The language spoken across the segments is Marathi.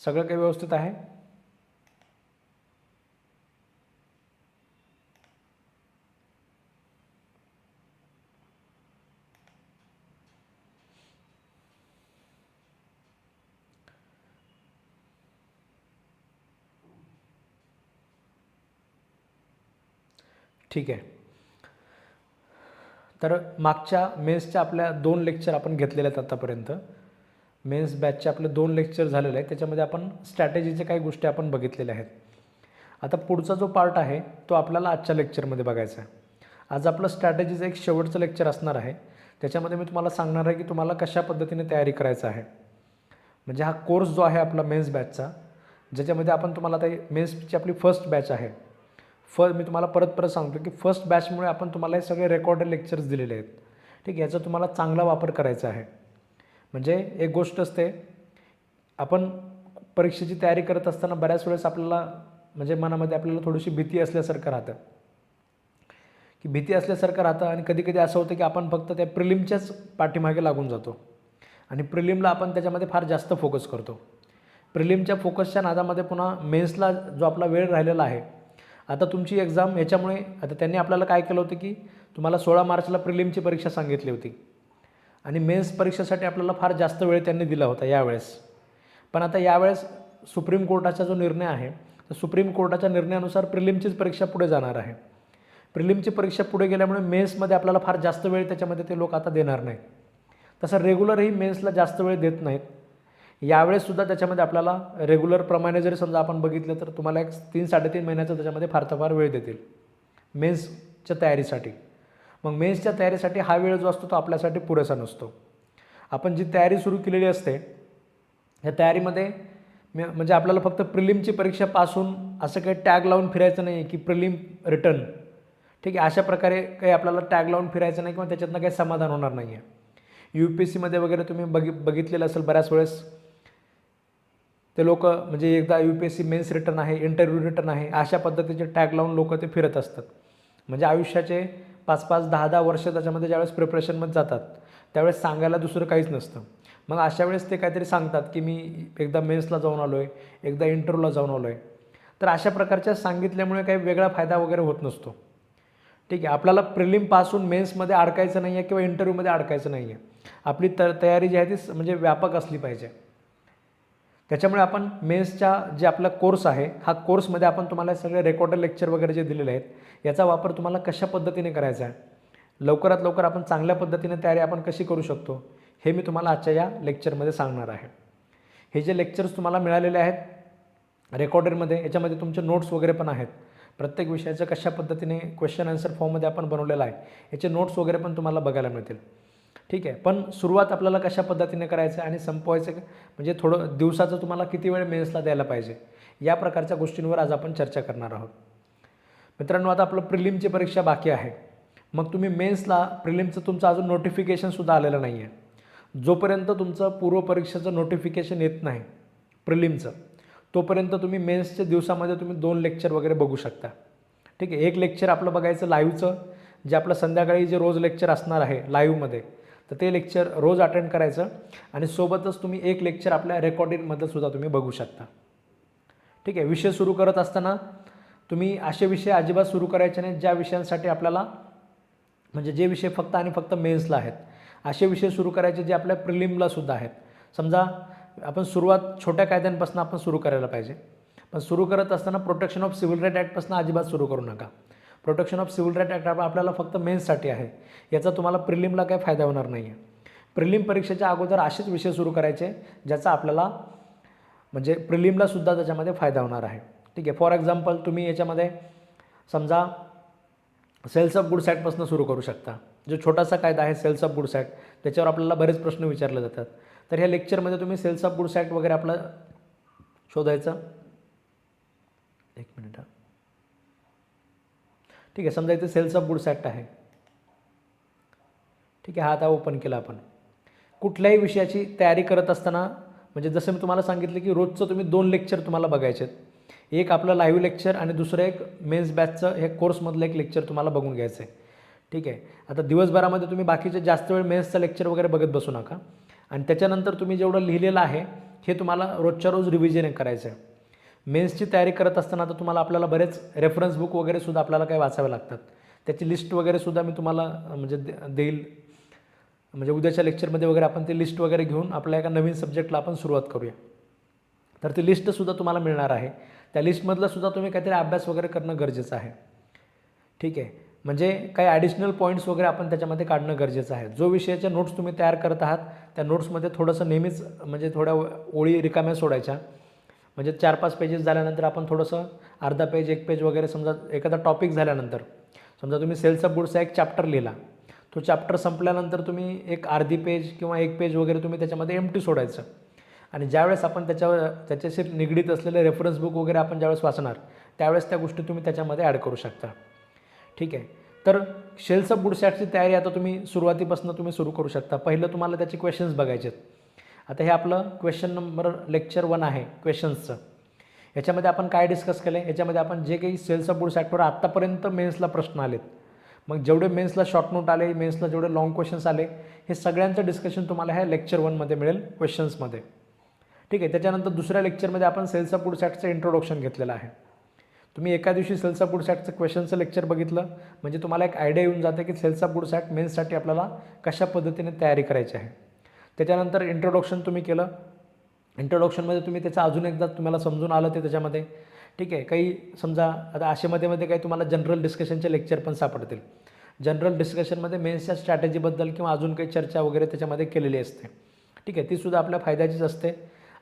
सगळं काही व्यवस्थित आहे? ठीक आहे. तर मागच्या मेन्सच्या आपल्या 2 लेक्चर आपण घेतलेले आहेत आतापर्यंत. मेन्स बॅचचे आपले 2 लेक्चर झालेले आहेत. त्याच्यामध्ये आपण स्ट्रॅटेजीच्या काही गोष्टी आपण बघितलेल्या आहेत. आता पुढचा जो पार्ट आहे तो आपल्याला आजच्या लेक्चरमध्ये बघायचा आहे. आज आपलं स्ट्रॅटेजीचं एक शेवटचं लेक्चर असणार आहे. त्याच्यामध्ये मी तुम्हाला सांगणार आहे की तुम्हाला कशा पद्धतीने तयारी करायचं आहे. म्हणजे हा कोर्स जो आहे आपला मेन्स बॅचचा, ज्याच्यामध्ये आपण तुम्हाला आता मेन्सची आपली फर्स्ट बॅच आहे. मी तुम्हाला परत सांगतो की फर्स्ट बॅचमुळे आपण तुम्हाला हे सगळे रेकॉर्डेड लेक्चर्स दिलेले आहेत. ठीक आहे, याचा तुम्हाला चांगला वापर करायचा आहे. म्हणजे एक गोष्ट असते, आपण परीक्षेची तयारी करत असताना बऱ्याच वेळेस आपल्याला म्हणजे मनामध्ये आपल्याला थोडीशी भीती असल्यासारखं राहतं आणि कधी कधी असं होतं की आपण फक्त त्या प्रिलिमच्याच पाठीमागे लागून जातो आणि प्रिलिमला आपण त्याच्यामध्ये फार जास्त फोकस करतो. प्रिलिमच्या फोकसच्या नादामध्ये पुन्हा मेन्सला जो आपला वेळ राहिलेला आहे, आता तुमची एक्झाम याच्यामुळे आता त्यांनी आपल्याला काय केलं होतं की तुम्हाला 16 मार्चला प्रिलिमची परीक्षा सांगितली होती आणि मेन्स परीक्षेसाठी आपल्याला फार जास्त वेळ त्यांनी दिला होता यावेळेस. पण आता यावेळेस सुप्रीम कोर्टाचा जो निर्णय आहे, तर सुप्रीम कोर्टाच्या निर्णयानुसार प्रिलिमचीच परीक्षा पुढे जाणार आहे. प्रिलिमची परीक्षा पुढे गेल्यामुळे मेन्समध्ये आपल्याला फार जास्त वेळ त्याच्यामध्ये ते लोक आता देणार नाहीत. तसं रेग्युलरही मेन्सला जास्त वेळ देत नाहीत. यावेळेससुद्धा त्याच्यामध्ये आपल्याला रेग्युलरप्रमाणे जरी समजा आपण बघितलं तर तुम्हाला एक 3-3.5 महिन्याचा त्याच्यामध्ये फार तर फार वेळ देतील मेन्सच्या तयारीसाठी. मग मेन्सच्या तयारीसाठी हा वेळ जो असतो तो आपल्यासाठी पुरेसा नसतो. आपण जी तयारी सुरू केलेली असते या तयारीमध्ये म्हणजे आपल्याला फक्त प्रिलिमची परीक्षा पासून असं काही टॅग लावून फिरायचं नाही की प्रिलिम रिटर्न. ठीक आहे, अशा प्रकारे काही आपल्याला टॅग लावून फिरायचं नाही किंवा त्याच्यातनं काही समाधान होणार नाही आहे. UPSCमध्ये वगैरे तुम्ही बघितलेलं असेल बऱ्याच वेळेस ते लोक म्हणजे एकदा UPSC मेन्स रिटर्न आहे, इंटरव्ह्यू रिटर्न आहे, अशा पद्धतीचे टॅग लावून लोक ते फिरत असतात. म्हणजे आयुष्याचे 5-5, 10-10 वर्ष त्याच्यामध्ये ज्यावेळेस प्रिपरेशनमध्ये जातात त्यावेळेस सांगायला दुसरं काहीच नसतं. मग अशा वेळेस ते काहीतरी सांगतात की मी एकदा मेन्सला जाऊन आलो आहे, एकदा इंटरव्ह्यूला जाऊन आलो आहे. तर अशा प्रकारच्या सांगितल्यामुळे काही वेगळा फायदा वगैरे होत नसतो. ठीक आहे, आपल्याला प्रिलिमपासून मेन्समध्ये अडकायचं नाही आहे किंवा इंटरव्ह्यूमध्ये अडकायचं नाही आहे. आपली तयारी जी आहे ती म्हणजे व्यापक असली पाहिजे. त्याच्यामुळे आपण मेन्सच्या जे आपला कोर्स आहे, हा कोर्समध्ये आपण तुम्हाला सगळे रेकॉर्डेड लेक्चर वगैरे जे दिलेले आहेत याचा वापर तुम्हाला कशा पद्धतीने करायचा आहे, लवकरात लवकर आपण चांगल्या पद्धतीने तयारी आपण कशी करू शकतो हे मी तुम्हाला आजच्या या लेक्चरमध्ये सांगणार आहे. हे जे लेक्चर्स तुम्हाला मिळालेले आहेत रेकॉर्डेडमध्ये, याच्यामध्ये तुमचे नोट्स वगैरे पण आहेत. प्रत्येक विषयाचं कशा पद्धतीने क्वेश्चन आन्सर फॉर्ममध्ये आपण बनवलेलं आहे याचे नोट्स वगैरे पण तुम्हाला बघायला मिळतील. ठीक आहे, पण सुरुवात आपल्याला कशा पद्धतीने करायचं आणि संपवायचं म्हणजे थोडं दिवसाचं तुम्हाला किती वेळ मेन्सला द्यायला पाहिजे या प्रकारच्या गोष्टींवर आज आपण चर्चा करणार आहोत. मित्रांनो, आता आपलं प्रिलिमची परीक्षा बाकी आहे. मग तुम्ही मेन्सला प्रिलिमचं तुमचं अजून नोटिफिकेशनसुद्धा आलेलं नाही आहे. जोपर्यंत तुमचं पूर्वपरीक्षेचं नोटिफिकेशन येत नाही प्रिलिमचं, तोपर्यंत तुम्ही मेन्सच्या दिवसामध्ये तुम्ही 2 लेक्चर वगैरे बघू शकता. ठीक आहे, एक लेक्चर आपलं बघायचं लाईव्हचं, जे आपलं संध्याकाळी जे रोज लेक्चर असणार आहे लाईव्हमध्ये, तर ते लेक्चर रोज अटेंड करायचं आणि सोबतच तुम्ही एक लेक्चर आपल्या रेकॉर्डिंगमध्ये सुद्धा तुम्ही बघू शकता. ठीक आहे, विषय सुरू करत असताना तुम्ही असे विषय अजिबात सुरू करायचे नाहीत ज्या विषयांसाठी आपल्याला म्हणजे जे विषय फक्त आणि फक्त मेन्सला आहेत. असे विषय सुरू करायचे जे आपल्या प्रिलिमला सुद्धा आहेत. समजा आपण सुरुवात छोट्या कायद्यांपासून आपण सुरू करायला पाहिजे, पण सुरू करत असताना प्रोटेक्शन ऑफ सिव्हिल राईट ॲक्टपासून अजिबात सुरू करू नका. Protection of civil right act आपल्याला फक्त मेन्ससाठी आहे, याचा तुम्हाला प्रिलिमला काही फायदा होणार नाही आहे. प्रिलिम परीक्षेच्या अगोदर असेच विषय सुरू करायचे ज्याचा आपल्याला म्हणजे प्रिलिमला सुद्धा त्याच्यामध्ये फायदा होणार आहे. ठीक आहे, फॉर एक्झाम्पल तुम्ही याच्यामध्ये समजा सेल्स ऑफ गुड्स ॲक्टपासून सुरू करू शकता. जो छोटासा कायदा आहे सेल्स ऑफ गुड्स ॲक्ट, त्याच्यावर आपल्याला बरेच प्रश्न विचारले जातात. तर ह्या लेक्चरमध्ये तुम्ही सेल्स ऑफ गुड्स ॲक्ट वगैरे आपलं शोधायचं. एक मिनिट हा. ठीक आहे, समजा इथे सेल्स ऑफ गुड्स ॲक्ट आहे. ठीक आहे, हा आता ओपन केला आपण. कुठल्याही विषयाची तयारी करत असताना म्हणजे जसं मी तुम्हाला सांगितलं की रोजचं तुम्ही 2 लेक्चर तुम्हाला बघायचे आहेत. एक आपलं लाईव्ह लेक्चर आणि दुसरं एक मेन्स बॅचचं हे कोर्समधलं एक लेक्चर तुम्हाला बघून घ्यायचं आहे. ठीक आहे, आता दिवसभरामध्ये तुम्ही बाकीचे जास्त वेळ मेन्सचं लेक्चर वगैरे बघत बसू नका. आणि त्याच्यानंतर तुम्ही जेवढं लिहिलेलं आहे हे तुम्हाला रोजच्या रोज रिव्हिजन करायचं आहे. मेन्सची तयारी करत असताना तर तुम्हाला आपल्याला बरेच रेफरन्स बुक वगैरे सुद्धा आपल्याला काही वाचावे लागतात. त्याची लिस्ट वगैरे सुद्धा मी तुम्हाला म्हणजे देईल. म्हणजे उद्याच्या लेक्चरमध्ये वगैरे आपण ते लिस्ट वगैरे घेऊन आपल्या एका नवीन सब्जेक्टला आपण सुरुवात करूया. तर ती लिस्टसुद्धा तुम्हाला मिळणार आहे. त्या लिस्टमधलं सुद्धा तुम्ही काहीतरी अभ्यास वगैरे करणं गरजेचं आहे. ठीक आहे. म्हणजे काही ॲडिशनल पॉईंट्स वगैरे आपण त्याच्यामध्ये काढणं गरजेचं आहे. जो विषयाच्या नोट्स तुम्ही तयार करत आहात त्या नोट्समध्ये थोडंसं नेहमीच म्हणजे थोड्या ओळी रिकाम्या सोडायच्या. म्हणजे 4-5 पेजेस झाल्यानंतर आपण थोडंसं अर्धा पेज 1 पेज वगैरे समजा एखादा टॉपिक झाल्यानंतर समजा तुम्ही सेल्स ऑफ गुड्सचा एक चॅप्टर लिहिला, तो चॅप्टर संपल्यानंतर तुम्ही एक अर्धी पेज किंवा 1 पेज वगैरे तुम्ही त्याच्यामध्ये एम्प्टी सोडायचं. आणि ज्यावेळेस आपण त्याच्याशी निगडीत असलेले रेफरन्स बुक वगैरे आपण ज्यावेळेस वाचणार त्यावेळेस त्या गोष्टी तुम्ही त्याच्यामध्ये ॲड करू शकता. ठीक आहे. तर सेल्स ऑफ गुड्सची तयारी आता तुम्ही सुरुवातीपासून तुम्ही सुरू करू शकता. पहिलं तुम्हाला त्याचे क्वेश्चन्स बघायचे आहेत. आता हे आपलं क्वेश्चन नंबर लेक्चर 1 आहे क्वेश्चन्सचं. याच्यामध्ये आपण काय डिस्कस केलं आहे, याच्यामध्ये आपण जे काही सेल्स ऑफ गुड्स ॲक्टवर आत्तापर्यंत मेन्सला प्रश्न आलेत, मग जेवढे मेन्सला शॉर्ट नोट आले, मेन्सला जेवढे लॉंग क्वेश्चन्स आले, हे सगळ्यांचं डिस्कशन तुम्हाला ह्या लेक्चर 1मध्ये मिळेल क्वेश्चन्समध्ये. ठीक आहे. त्याच्यानंतर दुसऱ्या लेक्चरमध्ये आपण सेल्स ऑफ गुड्स ॲक्टचं इंट्रोडक्शन घेतलेलं आहे. तुम्ही एका दिवशी सेल्स ऑफ गुड्स ॲक्टचं क्वेश्चनचं लेक्चर बघितलं म्हणजे तुम्हाला एक आयडिया येऊन जाते की सेल्स ऑफ गुड्स ॲक्ट मेन्ससाठी आपल्याला कशा पद्धतीने तयारी करायची आहे. त्याच्यानंतर इंट्रोडक्शन तुम्ही केलं. इंट्रोडक्शनमध्ये तुम्ही त्याचं अजून एकदा तुम्हाला समजून आलं ते त्याच्यामध्ये. ठीक आहे. काही समजा आता आशेमध्ये काही तुम्हाला जनरल डिस्कशनचे लेक्चर पण सापडतील. जनरल डिस्कशनमध्ये मेन्सच्या स्ट्रॅटेजीबद्दल किंवा अजून काही चर्चा वगैरे त्याच्यामध्ये केलेली असते. ठीक आहे. तीसुद्धा आपल्या फायद्याचीच असते.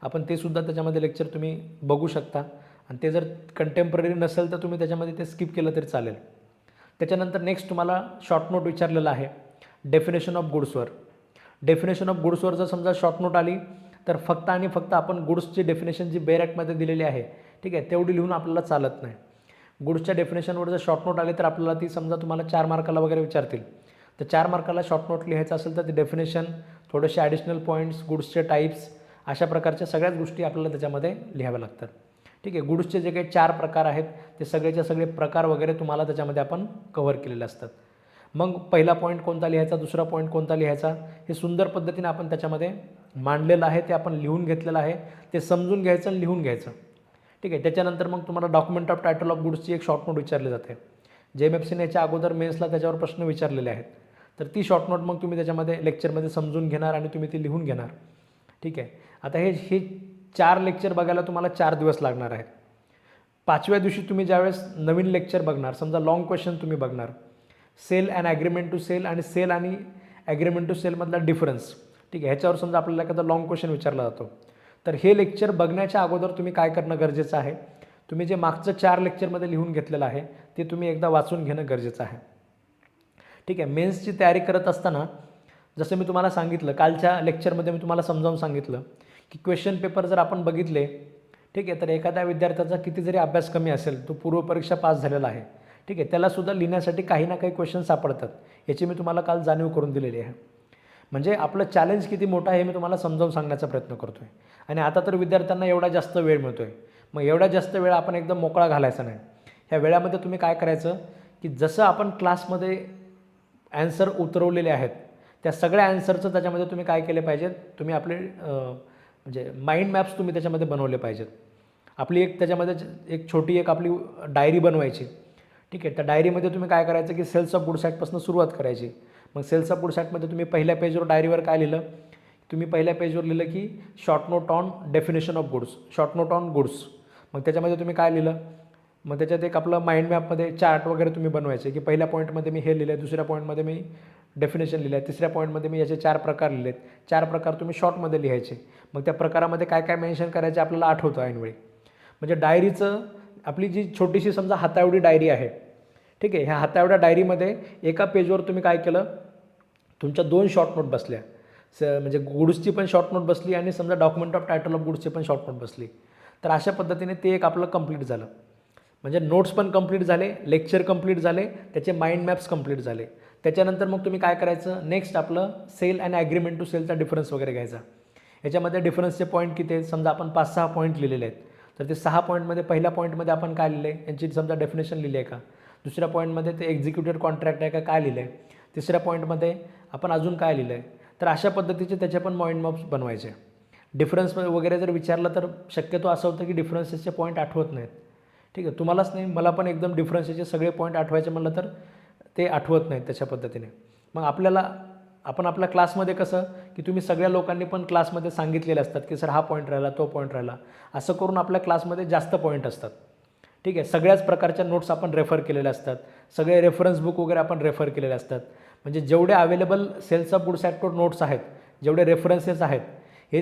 आपण ते सुद्धा त्याच्यामध्ये लेक्चर तुम्ही बघू शकता. आणि ते जर कंटेम्पररी नसेल तर तुम्ही त्याच्यामध्ये ते स्किप केलं तरी चालेल. त्याच्यानंतर नेक्स्ट तुम्हाला शॉर्ट नोट विचारलेलं आहे डेफिनेशन ऑफ गुड्सवर. डेफिनेशन ऑफ गुड्सवर जर समजा शॉर्ट नोट आली तर फक्त आणि फक्त आपण गुड्सची डेफिनेशन जी बेर ॲक्टमध्ये दिलेली आहे, ठीक आहे, तेवढी लिहून आपल्याला चालत नाही. गुड्सच्या डेफिनेशनवर जर शॉर्ट नोट आली तर आपल्याला ती समजा तुम्हाला 4 मार्काला वगैरे विचारतील, तर 4 मार्काला शॉर्ट नोट लिहायचं असेल तर ते डेफिनेशन, थोडेसे ॲडिशनल पॉईंट्स, गुड्सचे टाईप्स, अशा प्रकारच्या सगळ्याच गोष्टी आपल्याला त्याच्यामध्ये लिहाव्या लागतात. ठीक आहे. गुड्सचे जे काही 4 प्रकार आहेत ते सगळेच्या सगळे प्रकार वगैरे तुम्हाला त्याच्यामध्ये आपण कव्हर केलेले असतात. मग पहिला पॉईंट कोणता लिहायचा, दुसरा पॉईंट कोणता लिहायचा, हे सुंदर पद्धतीने आपण त्याच्यामध्ये मांडलेलं आहे. ते आपण लिहून घेतलेलं आहे. ते समजून घ्यायचं आणि लिहून घ्यायचं. ठीक आहे. त्याच्यानंतर मग तुम्हाला डॉक्युमेंट ऑफ टायटल ऑफ गुड्सची एक शॉर्ट नोट विचारली जाते. JMFCने याच्या अगोदर मेन्सला त्याच्यावर प्रश्न विचारलेले आहेत. तर ती शॉर्ट नोट मग तुम्ही त्याच्यामध्ये लेक्चरमध्ये समजून घेणार आणि तुम्ही ती लिहून घेणार. ठीक आहे. आता हे 4 लेक्चर बघायला तुम्हाला 4 दिवस लागणार आहेत. 5व्या दिवशी तुम्ही ज्यावेळेस नवीन लेक्चर बघणार, समजा लॉंग क्वेश्चन तुम्ही बघणार, sale and agreement to sale आणि सेल आणि ॲग्रीमेंट टू सेलमधला डिफरन्स. ठीक आहे. ह्याच्यावर समजा आपल्याला एखादा लॉंग क्वेश्चन विचारला जातो, तर हे लेक्चर बघण्याच्या अगोदर तुम्ही काय करणं गरजेचं आहे, तुम्ही जे मागचं 4 लेक्चरमध्ये लिहून घेतलेलं आहे ते तुम्ही एकदा वाचून घेणं गरजेचं आहे. ठीक आहे. मेन्सची तयारी करत असताना जसं मी तुम्हाला सांगितलं, कालच्या लेक्चरमध्ये मी तुम्हाला समजावून सांगितलं की क्वेश्चन पेपर जर आपण बघितले, ठीक आहे, तर एखाद्या विद्यार्थ्याचा किती जरी अभ्यास कमी असेल, तो पूर्वपरीक्षा पास झालेला आहे, ठीक आहे, त्यालासुद्धा लिहिण्यासाठी काही ना काही क्वेश्चन सापडतात. याची मी तुम्हाला काल जाणीव करून दिलेली आहे. म्हणजे आपलं चॅलेंज किती मोठं आहे हे मी तुम्हाला समजावून सांगण्याचा प्रयत्न करतो आहे. आणि आता तर विद्यार्थ्यांना एवढा जास्त वेळ मिळतो आहे, मग एवढा जास्त वेळ आपण एकदम मोकळा घालायचा नाही. ह्या वेळामध्ये तुम्ही काय करायचं की जसं आपण क्लासमध्ये ॲन्सर उतरवलेले आहेत त्या सगळ्या ॲन्सरचं त्याच्यामध्ये तुम्ही काय केले पाहिजेत, तुम्ही आपले म्हणजे माइंड मॅप्स तुम्ही त्याच्यामध्ये बनवले पाहिजेत. आपली एक त्याच्यामध्ये एक छोटी एक आपली डायरी बनवायची. ठीक आहे. त्या डायरीमध्ये तुम्ही काय करायचं की सेल्स ऑफ गुड्स ॲक्टपासून सुरुवात करायची. मग सेल्स ऑफ गुड्स ॲक्टमध्ये तुम्ही पहिल्या पेजवर डायरीवर काय लिहिलं, तुम्ही पहिल्या पेजवर लिहिलं की short note on definition of goods, short note on goods. मग त्याच्यामध्ये तुम्ही काय लिहिलं, मग त्याच्यात एक आपलं माइंड मॅपमध्ये चार्ट वगैरे तुम्ही बनवायचे की पहिल्या पॉईंटमध्ये मी हे लिहिलं आहे, दुसऱ्या पॉईंटमध्ये मी डेफिनेशन लिहिलं आहे, तिसऱ्या पॉईंटमध्ये मी याचे 4 प्रकार लिहिलेत. 4 प्रकार तुम्ही शॉर्टमध्ये लिहायचे. मग त्या प्रकारामध्ये काय काय मेन्शन करायचे आपल्याला आठवतं ऐनवेळी. म्हणजे डायरीचं आपली जी छोटीशी समजा हाताएवढी डायरी आहे, ठीक आहे, ह्या हाताएवढ्या डायरीमध्ये एका पेजवर तुम्ही काय केलं, तुमच्या 2 शॉर्ट नोट बसल्या. म्हणजे गुड्सची पण शॉर्ट नोट बसली आणि समजा डॉक्युमेंट ऑफ टायटल ऑफ गुड्सची पण शॉर्ट नोट बसली. तर अशा पद्धतीने ते एक आपलं कंप्लीट झालं. म्हणजे नोट्स पण कंप्लीट झाले, लेक्चर कंप्लीट झाले, त्याचे माइंड मॅप्स कंप्लीट झाले. त्याच्यानंतर मग तुम्ही काय करायचं, नेक्स्ट आपलं सेल आणि ॲग्रीमेंट टू सेलचा डिफरन्स वगैरे घ्यायचा. याच्यामध्ये डिफरन्सचे पॉईंट किती आहेत, समजा आपण 5-6 पॉईंट लिहिलेले आहेत. तर ते 6 पॉईंटमध्ये पहिल्या पॉईंटमध्ये आपण काय लिहिलं आहे, यांची समजा डेफिनेशन लिहिली आहे का, दुसऱ्या पॉईंटमध्ये ते एक्झिक्युटेड कॉन्ट्रॅक्ट आहे का काय लिहिलं आहे, तिसऱ्या पॉईंटमध्ये आपण अजून काय लिहिलं आहे, तर अशा पद्धतीचे त्याचे पण माइंड मॅप्स बनवायचे. डिफरन्स वगैरे जर विचारलं तर शक्यतो असं होतं की डिफरन्सेसचे पॉईंट आठवत नाहीत. ठीक आहे, तुम्हालाच नाही, मला पण एकदम डिफरन्सेसचे सगळे पॉईंट आठवायचे म्हणलं तर ते आठवत नाहीत त्याच्या पद्धतीने. मग आपण आपल्या क्लासमध्ये कसं की तुम्ही सगळ्या लोकांनी पण क्लासमध्ये सांगितलेले असतात की सर हा पॉईंट राहिला, तो पॉईंट राहिला, असं करून आपल्या क्लासमध्ये जास्त पॉईंट असतात. ठीक आहे, सगळ्याच प्रकारच्या नोट्स आपण रेफर केलेल्या असतात, सगळे रेफरन्स बुक वगैरे आपण रेफर केलेले असतात. म्हणजे जेवढे available sales of goods act notes आहेत, जेवढे रेफरन्सेस आहेत, हे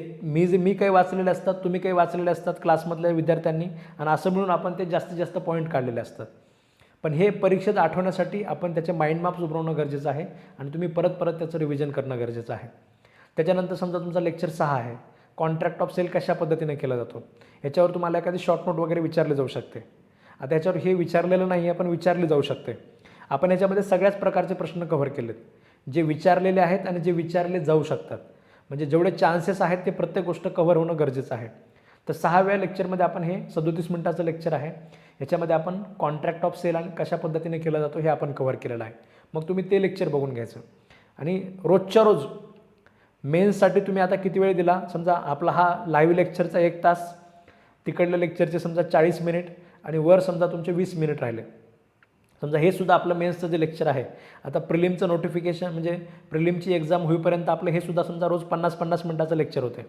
मी काही वाचलेले असतात, तुम्ही काही वाचलेले असतात क्लासमधल्या विद्यार्थ्यांनी, आणि असं मिळून आपण ते जास्तीत जास्त पॉईंट काढलेले असतात. पण हे परीक्षेत आठवण्यासाठी आपण त्याचे माइंड मॅप्स उभारणं गरजेचं आहे आणि तुम्ही परत परत त्याचं रिव्हिजन करणं गरजेचं आहे. त्याच्यानंतर समजा तुमचा लेक्चर 6 आहे, कॉन्ट्रॅक्ट ऑफ सेल कशा पद्धतीने केला जातो, याच्यावर तुम्हाला एखादी शॉर्ट नोट वगैरे विचारली जाऊ शकते. आता याच्यावर हे विचारलेलं नाही आहे पण विचारली जाऊ शकते. आपण याच्यामध्ये सगळ्याच प्रकारचे प्रश्न कव्हर केलेत, जे विचारलेले आहेत आणि जे विचारले जाऊ शकतात. म्हणजे जेवढे चान्सेस आहेत ते प्रत्येक गोष्ट कव्हर होणं गरजेचं आहे. तर 6व्या लेक्चरमध्ये आपण हे 37 मिनिटाचं लेक्चर आहे, याच्यामध्ये आपण कॉन्ट्रॅक्ट ऑफ सेल आणि कशा पद्धतीने केला जातो हे आपण कव्हर केलेलं आहे. मग तुम्ही ते लेक्चर बघून घ्यायचं. आणि रोजच्या रोज मेन्ससाठी तुम्ही आता किती वेळ दिला, समजा आपला हा लाईव्ह लेक्चरचा 1 तास, तिकडल्या लेक्चरचे समजा 40 मिनिट आणि वर समजा तुमचे 20 मिनिट राहिले. समजा हे सुद्धा आपलं मेन्सचं जे लेक्चर आहे, आता प्रिलिमचं नोटिफिकेशन म्हणजे प्रिलिमची एक्झाम होईपर्यंत आपलं हे सुद्धा समजा रोज 50-50 मिनिटाचं लेक्चर होते.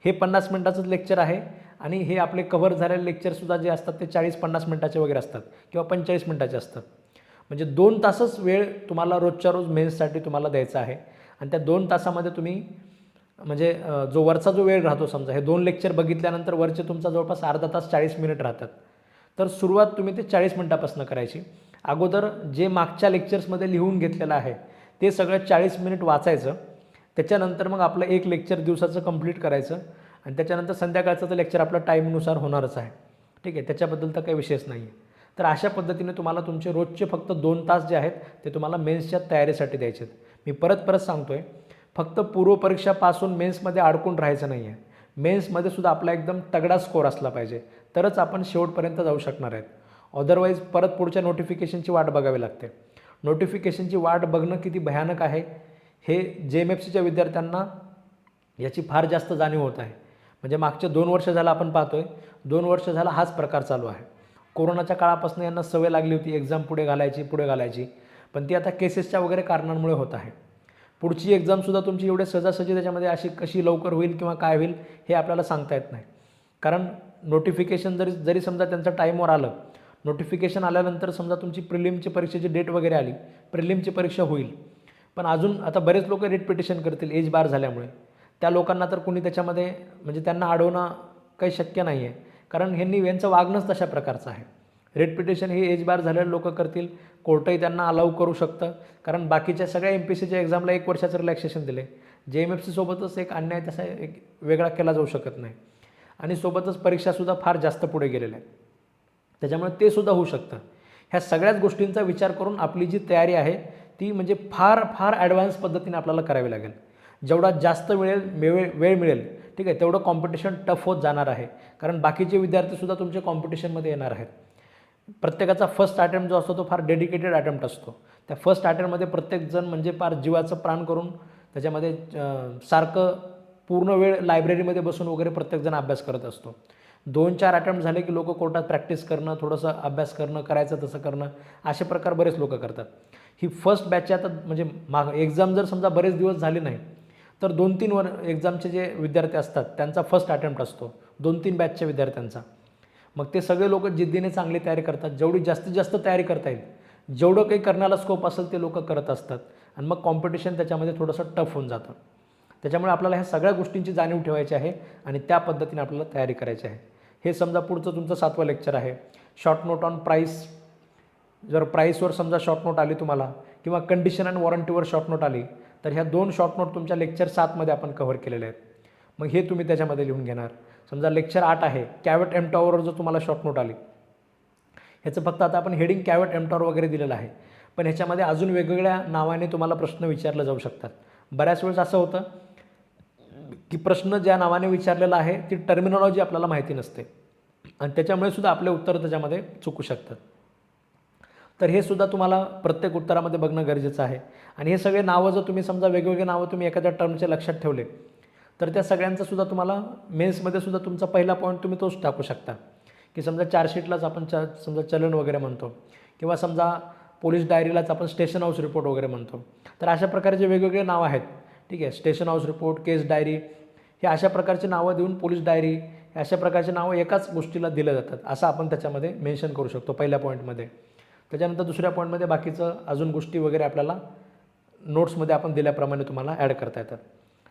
हे 50 मिनिटाचंच लेक्चर आहे आणि हे आपले कव्हर झालेले लेक्चरसुद्धा जे असतात ते 40-50 मिनिटाचे वगैरे असतात किंवा 45 मिनिटाचे असतात. म्हणजे 2 तासच वेळ तुम्हाला रोजच्या रोज मेन्ससाठी तुम्हाला द्यायचा आहे. आणि त्या 2 तासामध्ये तुम्ही म्हणजे जो वरचा जो वेळ राहतो, समजा हे 2 लेक्चर बघितल्यानंतर वरचे तुमचा जवळपास अर्धा तास 40 मिनिट राहतात. तर सुरुवात तुम्ही ते 40 मिनिटापासून करायची. अगोदर जे मागच्या लेक्चर्समध्ये लिहून घेतलेलं आहे ते सगळं 40 मिनिट वाचायचं. त्याच्यानंतर मग आपलं एक लेक्चर दिवसाचं कंप्लीट करायचं आणि त्याच्यानंतर संध्याकाळचं तर लेक्चर आपलं टाईमनुसार होणारच आहे. ठीक आहे, त्याच्याबद्दल तर काही विषयच नाही आहे. तर अशा पद्धतीने तुम्हाला तुमचे रोजचे फक्त 2 तास जे आहेत ते तुम्हाला मेन्सच्या तयारीसाठी द्यायचे आहेत. मी परत सांगतो आहे, फक्त पूर्वपरीक्षापासून मेन्समध्ये अडकून राहायचं नाही आहे. मेन्समध्ये सुद्धा आपला एकदम तगडा स्कोर असला पाहिजे, तरच आपण शेवटपर्यंत जाऊ शकणार आहेत. अदरवाईज परत पुढच्या नोटिफिकेशनची वाट बघावी लागते. नोटिफिकेशनची वाट बघणं किती भयानक आहे हे JMFCच्या विद्यार्थ्यांना याची फार जास्त जाणीव होत आहे. म्हणजे मागचे 2 वर्ष झालं आपण पाहतो आहे, 2 वर्ष झाला हाच प्रकार चालू आहे. कोरोनाच्या काळापासून यांना सवय लागली होती एक्झाम पुढे घालायची, पण ती आता केसेसच्या वगैरे कारणांमुळे होत आहे. पुढची एक्झामसुद्धा तुमची एवढे सहजासहजी त्याच्यामध्ये अशी कशी लवकर होईल किंवा काय होईल हे आपल्याला सांगता येत नाही. कारण नोटिफिकेशन जरी समजा त्यांचं टाईमवर आलं, नोटिफिकेशन आल्यानंतर समजा तुमची प्रिलिमची परीक्षेची डेट वगैरे आली, प्रिलिमची परीक्षा होईल, पण अजून आता बरेच लोक रेट पिटिशन करतील एज बार झाल्यामुळे. त्या लोकांना तर कोणी त्याच्यामध्ये म्हणजे त्यांना अडवणं काही शक्य नाही आहे, कारण यांचं वागणंच तशा प्रकारचं आहे. रेट पिटिशन हे एज बार झालेले लोक करतील, कोर्टही त्यांना अलाउ करू शकतं, कारण बाकीच्या सगळ्या MPSCच्या एक्झामला 1 वर्षाचं रिलॅक्सेशन दिले. JMFCसोबतच एक अन्याय तसा एक वेगळा केला जाऊ शकत नाही. आणि सोबतच परीक्षासुद्धा फार जास्त पुढे गेलेल्या आहेत, त्याच्यामुळे ते सुद्धा होऊ शकतं. ह्या सगळ्याच गोष्टींचा विचार करून आपली जी तयारी आहे ती म्हणजे फार फार ॲडव्हान्स पद्धतीने आपल्याला करावी लागेल. जेवढा जास्त वेळ मिळेल, ठीक आहे, तेवढं कॉम्पिटिशन टफ होत जाणार आहे. कारण बाकीचे विद्यार्थीसुद्धा तुमच्या कॉम्पिटिशनमध्ये येणार आहेत. प्रत्येकाचा फर्स्ट अटेम्प्ट जो असतो तो फार डेडिकेटेड अटेम्प्ट असतो. त्या फर्स्ट अटेम्प्टमध्ये प्रत्येकजण म्हणजे फार जीवाचं प्राण करून त्याच्यामध्ये सारखं पूर्ण वेळ लायब्ररीमध्ये बसून वगैरे प्रत्येकजण अभ्यास करत असतो. 2-4 अटेम्प्ट झाले की लोक कोर्टात प्रॅक्टिस करणं, थोडंसं अभ्यास करणं, करायचं तसं करणं, असे प्रकार बरेच लोक करतात. ही फर्स्ट बॅच आता म्हणजे एक्झाम जर समजा बरेच दिवस झाले नाही तर 2-3 एक्झामचे जे विद्यार्थी असतात त्यांचा फर्स्ट अटेम्प्ट असतो 2-3 बॅचच्या विद्यार्थ्यांचा. मग ते सगळे लोक जिद्दीने चांगली तयारी करतात. जेवढी जास्तीत जास्त तयारी करता येईल, जेवढं काही करण्याला स्कोप असेल ते लोक करत असतात आणि मग कॉम्पिटिशन त्याच्यामध्ये थोडंसं टफ होऊन जातं. त्याच्यामुळे आपल्याला ह्या सगळ्या गोष्टींची जाणीव ठेवायची आहे आणि त्या पद्धतीने आपल्याला तयारी करायची आहे. हे समजा पुढचं तुमचं 7वं लेक्चर आहे. Short note on price. जर प्राईसवर समजा शॉर्ट नोट आली तुम्हाला किंवा कंडिशन अँड वॉरंटीवर शॉर्ट नोट आली तर ह्या 2 शॉर्ट नोट तुमच्या लेक्चर 7मध्ये आपण कव्हर केलेले आहेत. मग हे तुम्ही त्याच्यामध्ये लिहून घेणार. समजा लेक्चर 8 आहे, कॅवेट एमटॉवर जर तुम्हाला शॉर्ट नोट आली, ह्याचं फक्त आता आपण हेडिंग कॅवेट एमटॉवर वगैरे दिलेलं आहे, पण ह्याच्यामध्ये अजून वेगवेगळ्या नावाने तुम्हाला प्रश्न विचारले जाऊ शकतात. बऱ्याच वेळेस असं होतं की प्रश्न ज्या नावाने विचारलेला आहे ती टर्मिनॉलॉजी आपल्याला माहिती नसते आणि त्याच्यामुळे सुद्धा आपले उत्तर त्याच्यामध्ये चुकू शकतात. तर हे सुद्धा तुम्हाला प्रत्येक उत्तरामध्ये बघणं गरजेचं आहे. आणि हे सगळे नावं जर तुम्ही समजा वेगवेगळे नावं तुम्ही एखाद्या टर्मचे लक्षात ठेवले तर त्या सगळ्यांचं सुद्धा तुम्हाला मेन्समध्ये सुद्धा तुमचा पहिला पॉईंट तुम्ही तोच टाकू शकता की समजा चार्जशीटलाच आपण समजा चलन वगैरे म्हणतो किंवा समजा पोलीस डायरीलाच आपण स्टेशन हाऊस रिपोर्ट वगैरे म्हणतो. तर अशा प्रकारचे वेगवेगळे नावं आहेत. ठीक आहे, स्टेशन हाऊस रिपोर्ट, केस डायरी, हे अशा प्रकारचे नावं देऊन पोलीस डायरी हे अशा प्रकारचे नावं एकाच गोष्टीला दिलं जातात असं आपण त्याच्यामध्ये मेन्शन करू शकतो पहिल्या पॉईंटमध्ये. त्याच्यानंतर दुसऱ्या पॉईंटमध्ये बाकीचं अजून गोष्टी वगैरे आपल्याला नोट्समध्ये आपण दिल्याप्रमाणे तुम्हाला ॲड करता येतात.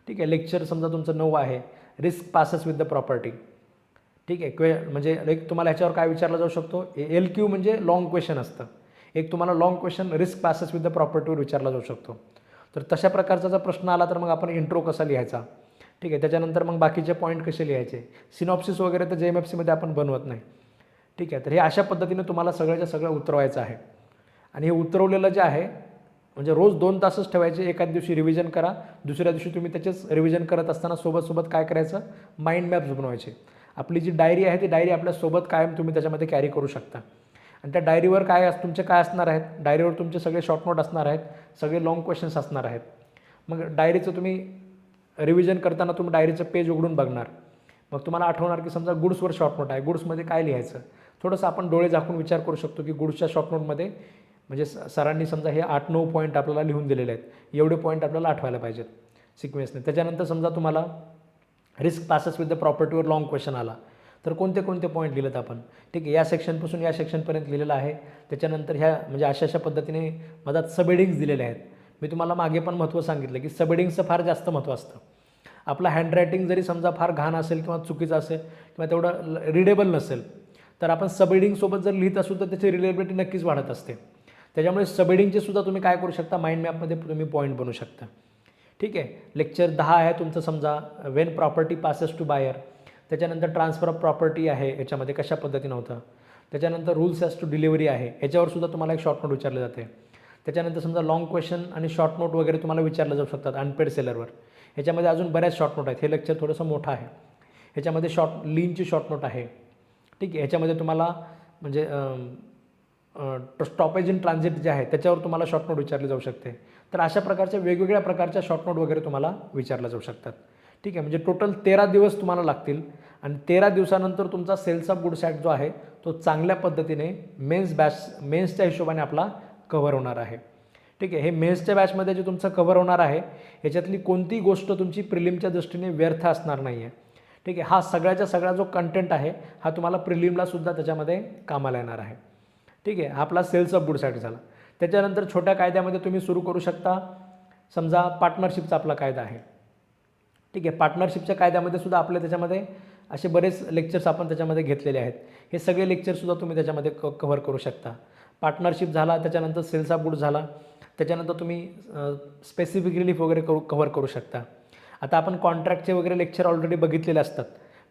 ठीक आहे, लेक्चर समजा तुमचं 9 आहे, risk passes with the property. ठीक आहे, म्हणजे एक तुम्हाला ह्याच्यावर काय विचारलं जाऊ शकतो, LQ म्हणजे लॉंग क्वेश्चन असतं. एक तुम्हाला long question risk passes with the प्रॉपर्टीवर विचारला जाऊ शकतो. तर तशा प्रकारचा जर प्रश्न आला तर मग आपण इंट्रो कसा लिहायचा. ठीक आहे, त्याच्यानंतर मग बाकीचे पॉईंट कसे लिहायचे, सिनॉप्सिस वगैरे तर JMFCमध्ये आपण बनवत नाही. ठीक आहे, तर हे अशा पद्धतीने तुम्हाला सगळ्याच्या सगळं उतरवायचं आहे. आणि हे उतरवलेलं जे आहे म्हणजे रोज 2 तासच ठेवायचे. एखाद्या दिवशी रिव्हिजन करा, दुसऱ्या दिवशी तुम्ही त्याचेच रिव्हिजन करत असताना सोबत काय करायचं, माइंड मॅप्स बनवायचे. आपली जी डायरी आहे ती डायरी आपल्यासोबत कायम तुम्ही त्याच्यामध्ये कॅरी करू शकता. आणि त्या डायरीवर तुमचे काय असणार आहेत, डायरीवर तुमचे सगळे शॉर्ट नोट असणार आहेत, सगळे लॉंग क्वेश्चन्स असणार आहेत. मग डायरीचं तुम्ही रिव्हिजन करताना तुम्ही डायरीचं पेज उघडून बघणार. मग तुम्हाला आठवणार की समजा गुड्सवर शॉर्ट नोट आहे, गुड्समध्ये काय लिहायचं. थोडंसं आपण डोळे झाकून विचार करू शकतो की गुड्सच्या शॉर्ट नोटमध्ये म्हणजे सरांनी समजा हे 8-9 पॉईंट आपल्याला लिहून दिलेले आहेत, एवढे पॉईंट आपल्याला आठवायला पाहिजेत सिक्वेन्सने. त्याच्यानंतर समजा तुम्हाला रिस्क पासेस विथ द प्रॉपर्टीवर लॉंग क्वेश्चन आला तर कोणते पॉईंट लिहिलेत आपण. ठीक आहे, या सेक्शनपासून या सेक्शनपर्यंत लिहिलेलं आहे. त्याच्यानंतर ह्या म्हणजे अशा पद्धतीने मधात सबहेडिंग्स दिलेले आहेत. मी तुम्हाला मागे पण महत्त्व सांगितलं की सबहेडिंग्सचं फार जास्त महत्त्व असतं. आपला हँडरायटिंग जरी समजा फार घाण असेल किंवा चुकीचं असेल किंवा तेवढं रीडेबल नसेल तर आपण सबहेडिंगसोबत जर लिहित असू तर त्याची रिलेबिलिटी नक्कीच वाढत असते. त्याच्यामुळे सबहेडिंगचे सुद्धा तुम्ही काय करू शकता, माइंड मॅपमध्ये तुम्ही पॉईंट बनवू शकता. ठीक आहे, लेक्चर 10 आहे तुमचं समजा when property passes to buyer. त्याच्यानंतर ट्रान्सफर ऑफ प्रॉपर्टी आहे, याच्यामध्ये कशा पद्धतीनं होतं. त्याच्यानंतर रूल्स ॲज टू डिलिव्हरी आहे, याच्यावर सुद्धा तुम्हाला एक शॉर्ट नोट विचारले जाते. त्याच्यानंतर समजा लॉंग क्वेश्चन आणि शॉर्ट नोट वगैरे तुम्हाला विचारलं जाऊ शकतात अनपेड सेलरवर. ह्याच्यामध्ये अजून बऱ्याच शॉर्ट नोट आहेत. हे लेक्चर थोडंसं मोठं आहे. ह्याच्यामध्ये लीनची शॉर्ट नोट आहे. ठीक आहे, ह्याच्यामध्ये तुम्हाला म्हणजे स्टॉपेज इन ट्रान्झिट जे आहे त्याच्यावर तुम्हाला शॉर्ट नोट विचारली जाऊ शकते. तर अशा प्रकारच्या वेगवेगळ्या प्रकारच्या शॉर्ट नोट वगैरे तुम्हाला विचारल्या जाऊ शकतात. ठीक आहे, म्हणजे टोटल 13 दिवस तुम्हाला लागतील आणि 13 दिवसानंतर तुमचा सेल्स ऑफ गुड्स ॲक्ट जो आहे तो चांगल्या पद्धतीने मेन्सच्या हिशोबाने आपला कव्हर होणार आहे. ठीक आहे, हे मेन्सच्या बॅचमध्ये जे तुमचं कव्हर होणार आहे ह्याच्यातली कोणतीही गोष्ट तुमची प्रिलिमच्या दृष्टीने व्यर्थ असणार नाही आहे. ठीक आहे, हा सगळ्याचा सगळा जो कंटेंट आहे हा तुम्हाला प्रिलिमलासुद्धा त्याच्यामध्ये कामाला येणार आहे. ठीक आहे, हा आपला सेल्स ऑफ गुड्स ॲक्ट झाला. त्याच्यानंतर छोट्या कायद्यामध्ये तुम्ही सुरू करू शकता. समजा पार्टनरशिपचा आपला कायदा आहे. ठीक आहे, पार्टनरशिपच्या कायद्यामध्ये सुद्धा आपले त्याच्यामध्ये असे बरेच लेक्चर्स आपण त्याच्यामध्ये घेतलेले आहेत. हे सगळे लेक्चरसुद्धा तुम्ही त्याच्यामध्ये कव्हर करू शकता. पार्टनरशिप झाला, त्याच्यानंतर सेल्स ऑफ गुड्स झाला, त्याच्यानंतर तुम्ही स्पेसिफिक रिलीफ वगैरे कव्हर करू शकता. आता आपण कॉन्ट्रॅक्टचे वगैरे लेक्चर ऑलरेडी बघितलेले असतात.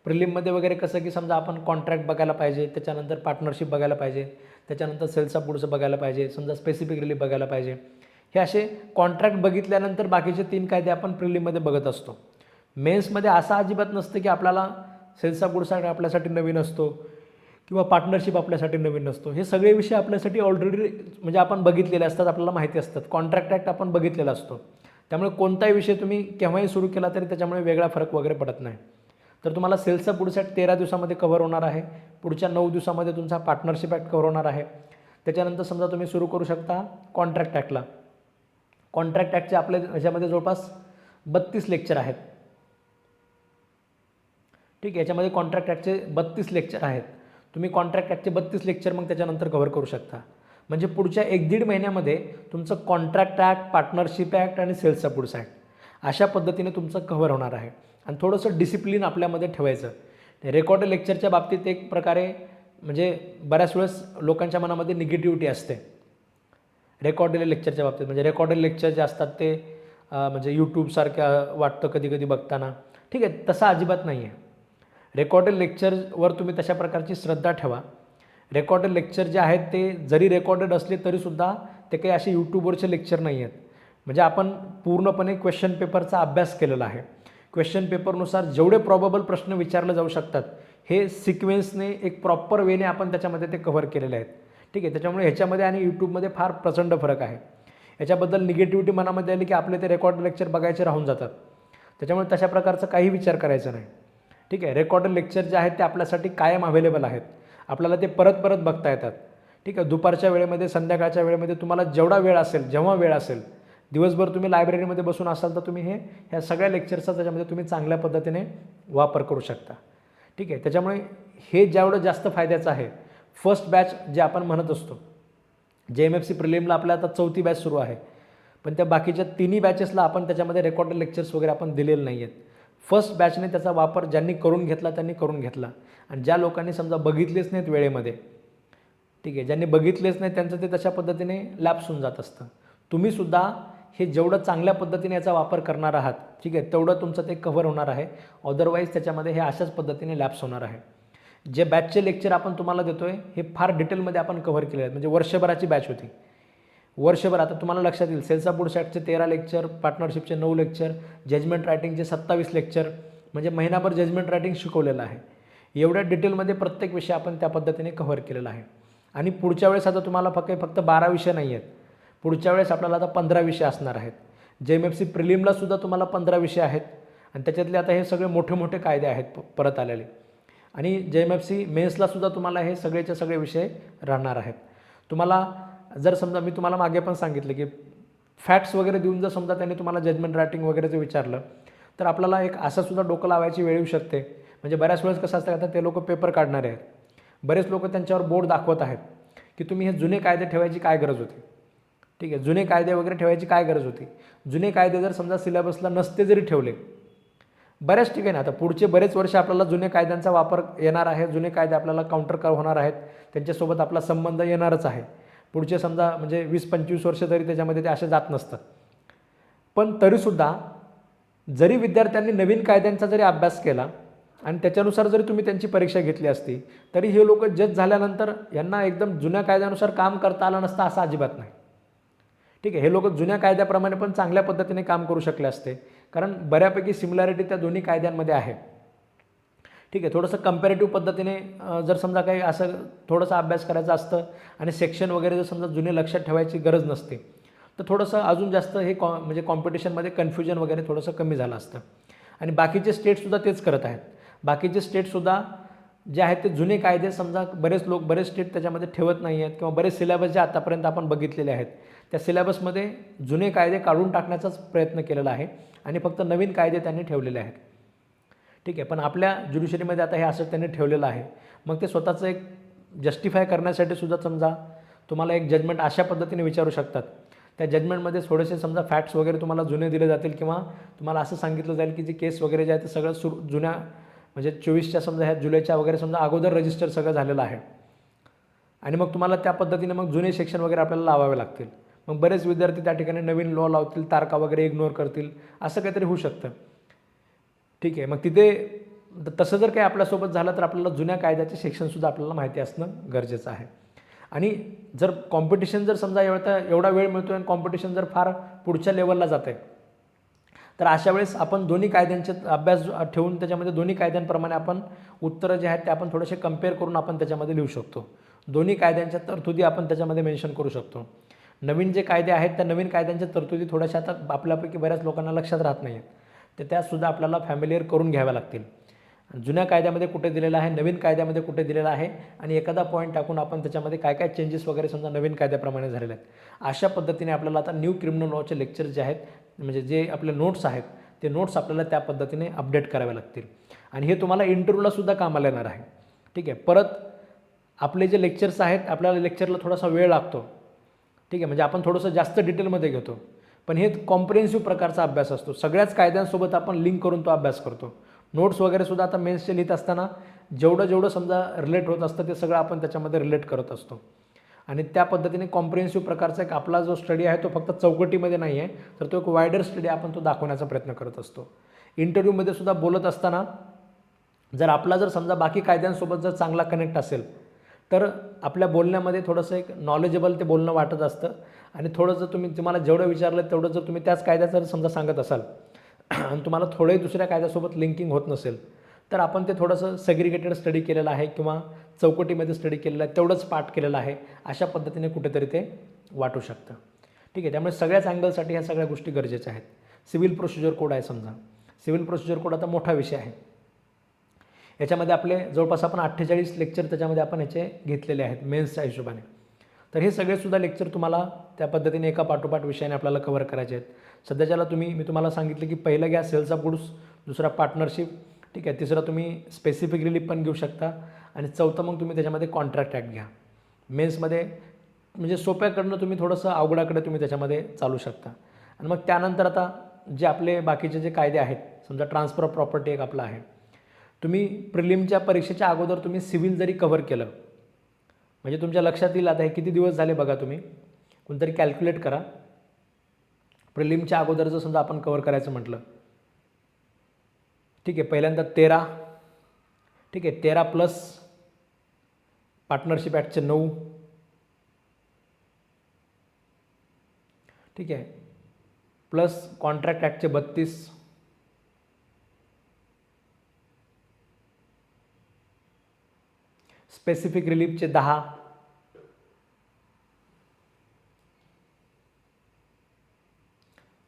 प्रिलिममध्ये वगैरे कसं की समजा आपण कॉन्ट्रॅक्ट बघायला पाहिजे, त्याच्यानंतर पार्टनरशिप बघायला पाहिजे, त्याच्यानंतर सेल्स ऑफ गुड्स बघायला पाहिजे, समजा स्पेसिफिक रिलीफ बघायला पाहिजे. हे असे कॉन्ट्रॅक्ट बघितल्यानंतर बाकीचे 3 कायदे आपण प्रिलिममध्ये बघत असतो. मेन्समध्ये असं अजिबात नसतं की आपल्याला सेल्स ऑफ गुड्स आपल्यासाठी नवीन असतो किंवा पार्टनरशिप आपल्यासाठी नवीन नसतो. हे सगळे विषय आपल्यासाठी ऑलरेडी म्हणजे आपण बघितलेले असतात, आपल्याला माहिती असतात. कॉन्ट्रॅक्ट ॲक्ट आपण बघितलेला असतो. त्यामुळे कोणताही विषय तुम्ही केव्हाही सुरू केला तरी त्याच्यामुळे वेगळा फरक वगैरे पडत नाही. तर तुम्हाला सेल्स ऑफ गुड्स ॲक्ट 13 दिवसामध्ये कव्हर होणार आहे. पुढच्या 9 दिवसामध्ये तुमचा पार्टनरशिप ॲक्ट कव्हर होणार आहे. त्याच्यानंतर समजा तुम्ही सुरू करू शकता कॉन्ट्रॅक्ट ॲक्टला. कॉन्ट्रॅक्ट ॲक्टचे आपल्या ह्याच्यामध्ये जवळपास 32 लेक्चर आहेत. ठीक आहे, याच्यामध्ये कॉन्ट्रॅक्ट ॲक्टचे 32 लेक्चर आहेत. तुम्ही कॉन्ट्रॅक्ट ॲक्टचे 32 लेक्चर मग त्याच्यानंतर कव्हर करू शकता. म्हणजे पुढच्या 1-1.5 महिन्यामध्ये तुमचं कॉन्ट्रॅक्ट ॲक्ट, पार्टनरशिप ॲक्ट आणि सेल्स ऑफ गुड्स ॲक्ट अशा पद्धतीने तुमचं कव्हर होणार आहे. आणि थोडंसं डिसिप्लिन आपल्यामध्ये ठेवायचं. रेकॉर्ड लेक्चरच्या बाबतीत एक प्रकारे म्हणजे बऱ्याच वेळेस लोकांच्या मनामध्ये निगेटिव्हिटी असते रेकॉर्डेड लेक्चरच्या बाबतीत. म्हणजे रेकॉर्डेड लेक्चर जे असतात ते म्हणजे यूट्यूबसारख्या वाटतं कधी बघताना. ठीक आहे, तसं अजिबात नाही आहे. रेकॉर्डेड लेक्चरवर तुम्ही तशा प्रकारची श्रद्धा ठेवा. रेकॉर्डेड लेक्चर जे आहेत ते जरी रेकॉर्डेड असले तरीसुद्धा ते काही असे यूट्यूबवरचे लेक्चर नाही आहेत. म्हणजे आपण पूर्णपणे क्वेश्चन पेपरचा अभ्यास केलेला आहे. क्वेश्चन पेपरनुसार जेवढे प्रॉबेबल प्रश्न विचारले जाऊ शकतात हे सिक्वेन्सने एक प्रॉपर वेने आपण त्याच्यामध्ये ते कव्हर केलेले आहेत. ठीक आहे. त्याच्यामुळे ह्याच्यामध्ये आणि यूट्यूबमध्ये फार प्रचंड फरक आहे. याच्याबद्दल निगेटिव्हिटी मनामध्ये आली की आपले ते रेकॉर्ड लेक्चर बघायचे राहून जातात. त्याच्यामुळे तशा प्रकारचा काही विचार करायचा नाही. ठीक आहे. रेकॉर्डेड लेक्चर जे आहेत ते आपल्यासाठी कायम अवेलेबल आहेत. आपल्याला ते परत परत बघता येतात. ठीक आहे. दुपारच्या वेळेमध्ये, संध्याकाळच्या वेळेमध्ये तुम्हाला जेवढा वेळ असेल, जेव्हा वेळ असेल, दिवसभर तुम्ही लायब्ररीमध्ये बसून असाल तर तुम्ही ह्या सगळ्या लेक्चरचा त्याच्यामध्ये तुम्ही चांगल्या पद्धतीने वापर करू शकता. ठीक आहे. त्याच्यामुळे हे जेवढं जास्त फायद्याचं आहे, फर्स्ट बॅच जे आपण म्हणत असतो, JMFC प्रिलिमला आपल्या आता 4थी बॅच सुरू आहे, पण त्या बाकीच्या 3 बॅचेसला आपण त्याच्यामध्ये रेकॉर्डेड लेक्चर्स वगैरे आपण दिलेले नाही आहेत. फर्स्ट बॅचने त्याचा वापर ज्यांनी करून घेतला त्यांनी करून घेतला, आणि ज्या लोकांनी समजा बघितलेच नाहीत वेळेमध्ये, ठीक आहे, ज्यांनी बघितलेच नाही त्यांचं ते तशा पद्धतीने लॅप्स होऊन जात असतं. तुम्हीसुद्धा हे जेवढं चांगल्या पद्धतीने याचा वापर करणार आहात, ठीक आहे, तेवढं तुमचं ते कव्हर होणार आहे. अदरवाईज त्याच्यामध्ये हे अशाच पद्धतीने लॅप्स होणार आहे. जे बॅचचे लेक्चर आपण तुम्हाला देतो आहे हे फार डिटेलमध्ये आपण कव्हर केले आहेत. म्हणजे वर्षभराची बॅच होती. वर्षभर आता तुम्हाला लक्षात येईल, सेल्स अ बुडशॅटचे 13 लेक्चर, पार्टनरशिपचे 9 लेक्चर, जजमेंट रायटिंगचे 27 लेक्चर, म्हणजे महिनाभर जजमेंट रायटिंग शिकवलेलं आहे. एवढ्या डिटेलमध्ये प्रत्येक विषय आपण त्या पद्धतीने कव्हर केलेला आहे. आणि पुढच्या वेळेस आता तुम्हाला फक्त 12 विषय नाही आहेत. पुढच्या वेळेस आपल्याला आता 15 विषय असणार आहेत. JMFC प्रिलिमला सुद्धा तुम्हाला 15 विषय आहेत, आणि त्याच्यातले आता हे सगळे मोठे मोठे कायदे आहेत परत आलेले. आणि JMFC मेन्सला सुद्धा तुम्हाला हे सगळेचे सगळे विषय राहणार आहेत. तुम्हाला जर समजा मी तुम्हाला मागे पण सांगितलं की फॅक्ट्स वगैरे देऊन जर समजा त्यांनी तुम्हाला जजमेंट रायटिंग वगैरेचं विचारलं, तर आपल्याला एक असं सुद्धा डोकं लावायची वेळ येऊ शकते. म्हणजे बऱ्याच वेळेस कसं असतं, आता ते लोक पेपर काढणारे आहेत, बरेच लोक त्यांच्यावर बोर्ड दाखवत आहेत की तुम्ही हे जुने कायदे ठेवायची काय गरज होती. ठीक आहे, जुने कायदे वगैरे ठेवायची काय गरज होती. जुने कायदे जर समजा सिलेबसला नसते जरी ठेवले, बऱ्याच ठिकाणी आता पुढचे बरेच वर्ष आपल्याला जुने कायद्यांचा वापर येणार आहे. जुने कायदे आपल्याला काउंटर होणार आहेत, त्यांच्यासोबत आपला संबंध येणारच आहे. पुढचे समजा म्हणजे 20-25 वर्ष तरी त्याच्यामध्ये ते असे जात नसतात. पण तरीसुद्धा जरी विद्यार्थ्यांनी नवीन कायद्यांचा जरी अभ्यास केला आणि त्याच्यानुसार जरी तुम्ही त्यांची परीक्षा घेतली असती, तरी हे लोक जज झाल्यानंतर यांना एकदम जुन्या कायद्यानुसार काम करता आलं नसतं असं अजिबात नाही. ठीक आहे, हे लोक जुन्या कायद्याप्रमाणे पण चांगल्या पद्धतीने काम करू शकले असते, कारण बऱ्यापैकी सिमिलॅरिटी त्या दोन्ही कायद्यांमध्ये आहे. ठीक आहे, थोडंसं कंपॅरेटिव्ह पद्धतीने जर समजा काही असं थोडंसं अभ्यास करायचं असतं आणि सेक्शन वगैरे जर समजा जुने लक्षात ठेवायची गरज नसते, तर थोडंसं अजून जास्त हे म्हणजे कॉम्पिटिशनमध्ये कन्फ्युजन वगैरे थोडंसं कमी झालं असतं. आणि बाकीचे स्टेटसुद्धा तेच करत आहेत. बाकीचे स्टेटसुद्धा जे आहेत ते जुने कायदे समजा बरेच स्टेट त्याच्यामध्ये ठेवत नाही आहेत, किंवा बरेच सिलेबस जे आतापर्यंत आपण बघितलेले आहेत त्या सिलेबसमध्ये जुने कायदे काढून टाकण्याचाच प्रयत्न केलेला आहे आणि फक्त नवीन कायदे त्यांनी ठेवलेले आहेत. ठीक आहे, पण आपल्या ज्युडिशरीमध्ये आता हे असं त्यांनी ठेवलेलं आहे. मग ते स्वतःचं एक जस्टिफाय करण्यासाठी सुद्धा समजा तुम्हाला एक जजमेंट अशा पद्धतीने विचारू शकतात. त्या जजमेंटमध्ये थोडेसे समजा फॅक्ट्स वगैरे तुम्हाला जुने दिले जातील, किंवा तुम्हाला असं सांगितलं जाईल की जे केस वगैरे जे आहे ते सगळं जुन्या म्हणजे 24च्या समजा ह्या जुलैच्या वगैरे समजा अगोदर रजिस्टर सगळं झालेलं आहे, आणि मग तुम्हाला त्या पद्धतीने मग जुने सेक्शन वगैरे आपल्याला लावावे लागतील. मग बरेच विद्यार्थी त्या ठिकाणी नवीन लॉ लावतील, तारखा वगैरे इग्नोर करतील, असं काहीतरी होऊ शकतं. ठीक आहे, मग तिथे तसं जर काही आपल्यासोबत झालं तर आपल्याला जुन्या कायद्याचे सेक्शनसुद्धा आपल्याला माहिती असणं गरजेचं आहे. आणि जर कॉम्पिटिशन जर समजा एवढा वेळ मिळतो आणि कॉम्पिटिशन जर फार पुढच्या लेवलला जात आहे, तर अशा वेळेस आपण दोन्ही कायद्यांचे अभ्यास ठेवून त्याच्यामध्ये दोन्ही कायद्यांप्रमाणे आपण उत्तरं जे आहेत ते आपण थोडेसे कम्पेअर करून आपण त्याच्यामध्ये लिहू शकतो. दोन्ही कायद्यांच्या तरतुदी आपण त्याच्यामध्ये मेन्शन करू शकतो. नवीन जे कायदे आहेत त्या नवीन कायद्यांच्या तरतुदी थोड्याशा आता आपल्यापैकी बऱ्याच लोकांना लक्षात राहत नाही आहेत, तर त्यासुद्धा आपल्याला फॅमिलियर करून घ्याव्या लागतील. जुन्या कायद्यामध्ये कुठे दिलेलं आहे, नवीन कायद्यामध्ये कुठे दिलेलं आहे, आणि एखादा पॉईंट टाकून आपण त्याच्यामध्ये काय काय चेंजेस वगैरे समजा नवीन कायद्याप्रमाणे झालेले आहेत. अशा पद्धतीने आपल्याला आता न्यू क्रिमिनल लॉचे लेक्चर जे आहेत, म्हणजे जे आपले नोट्स आहेत ते नोट्स आपल्याला त्या पद्धतीने अपडेट करावे लागतील. आणि हे तुम्हाला इंटरव्ह्यूलासुद्धा कामाला येणार आहे. ठीक आहे, परत आपले जे लेक्चर्स आहेत आपल्याला लेक्चरला थोडासा वेळ लागतो. ठीक आहे, म्हणजे आपण थोडंसं जास्त डिटेलमध्ये घेतो, पण हे कॉम्प्रिहेन्सिव्ह प्रकारचा अभ्यास असतो. सगळ्याच कायद्यांसोबत आपण लिंक करून तो अभ्यास करतो. नोट्स वगैरे सुद्धा आता मेन्सचे लिहित असताना जेवढं समजा रिलेट होत असतं ते सगळं आपण त्याच्यामध्ये रिलेट करत असतो. आणि त्या पद्धतीने कॉम्प्रिहेन्सिव्ह प्रकारचा एक आपला जो स्टडी आहे तो फक्त चौकटीमध्ये नाही आहे, तर तो एक वायडर स्टडी आपण तो दाखवण्याचा प्रयत्न करत असतो. इंटरव्ह्यूमध्ये सुद्धा बोलत असताना जर समजा बाकी कायद्यांसोबत जर चांगला कनेक्ट असेल, तर आपल्या बोलण्यामध्ये थोडंसं एक नॉलेजेबल ते बोलणं वाटत असतं. आणि थोडं जर तुम्हाला जेवढं विचारलं तेवढं जर तुम्ही त्याच कायद्याचं समजा सांगत असाल आणि तुम्हाला थोडंही दुसऱ्या कायद्यासोबत लिंकिंग होत नसेल, तर आपण ते थोडंसं सेग्रिगेटेड स्टडी केलेलं आहे किंवा चौकटीमध्ये स्टडी केलेलं आहे, तेवढंच पाठ केलेलं आहे, अशा पद्धतीने कुठेतरी ते वाटू शकतं. ठीक आहे, त्यामुळे सगळ्याच अँगलसाठी ह्या सगळ्या गोष्टी गरजेच्या आहेत. सिव्हिल प्रोसिजर कोड आहे, समजा सिव्हिल प्रोसिजर कोड आता मोठा विषय आहे. याच्यामध्ये आपले जवळपास आपण 48 लेक्चर त्याच्यामध्ये आपण याचे घेतलेले आहेत मेन्सच्या हिशोबाने. तर हे सगळेसुद्धा लेक्चर तुम्हाला त्या पद्धतीने एका पाठोपाठ विषयाने आपल्याला कव्हर करायचे आहेत. सध्याच्याला मी तुम्हाला सांगितलं की पहिलं घ्या सेल्स ऑफ गुड्स, दुसरा पार्टनरशिप, ठीक आहे, तिसरा तुम्ही स्पेसिफिक रिलीफ पण घेऊ शकता, आणि चौथं मग तुम्ही त्याच्यामध्ये कॉन्ट्रॅक्ट ॲक्ट घ्या. मेन्समध्ये म्हणजे सोप्याकडनं तुम्ही थोडंसं अवघडाकडे तुम्ही त्याच्यामध्ये चालू शकता. आणि मग त्यानंतर आता जे आपले बाकीचे जे कायदे आहेत, समजा ट्रान्सफर ऑफ प्रॉपर्टी एक आपला आहे. तुम्ही प्रिलिमच्या परीक्षेच्या अगोदर तुम्ही सिव्हिल जरी कव्हर केलं, म्हणजे तुमच्या लक्षात येईल, आता हे किती दिवस झाले बघा, तुम्ही कोणतरी कॅल्क्युलेट करा. प्रिलिमच्या अगोदर जर समजा आपण कव्हर करायचं म्हटलं, ठीक आहे, पहिल्यांदा 13, ठीक आहे, 13 प्लस पार्टनरशिप ॲक्टचे 9, ठीक आहे, प्लस कॉन्ट्रॅक्ट ॲक्टचे 32, स्पेसिफिक रिलीफचे 10,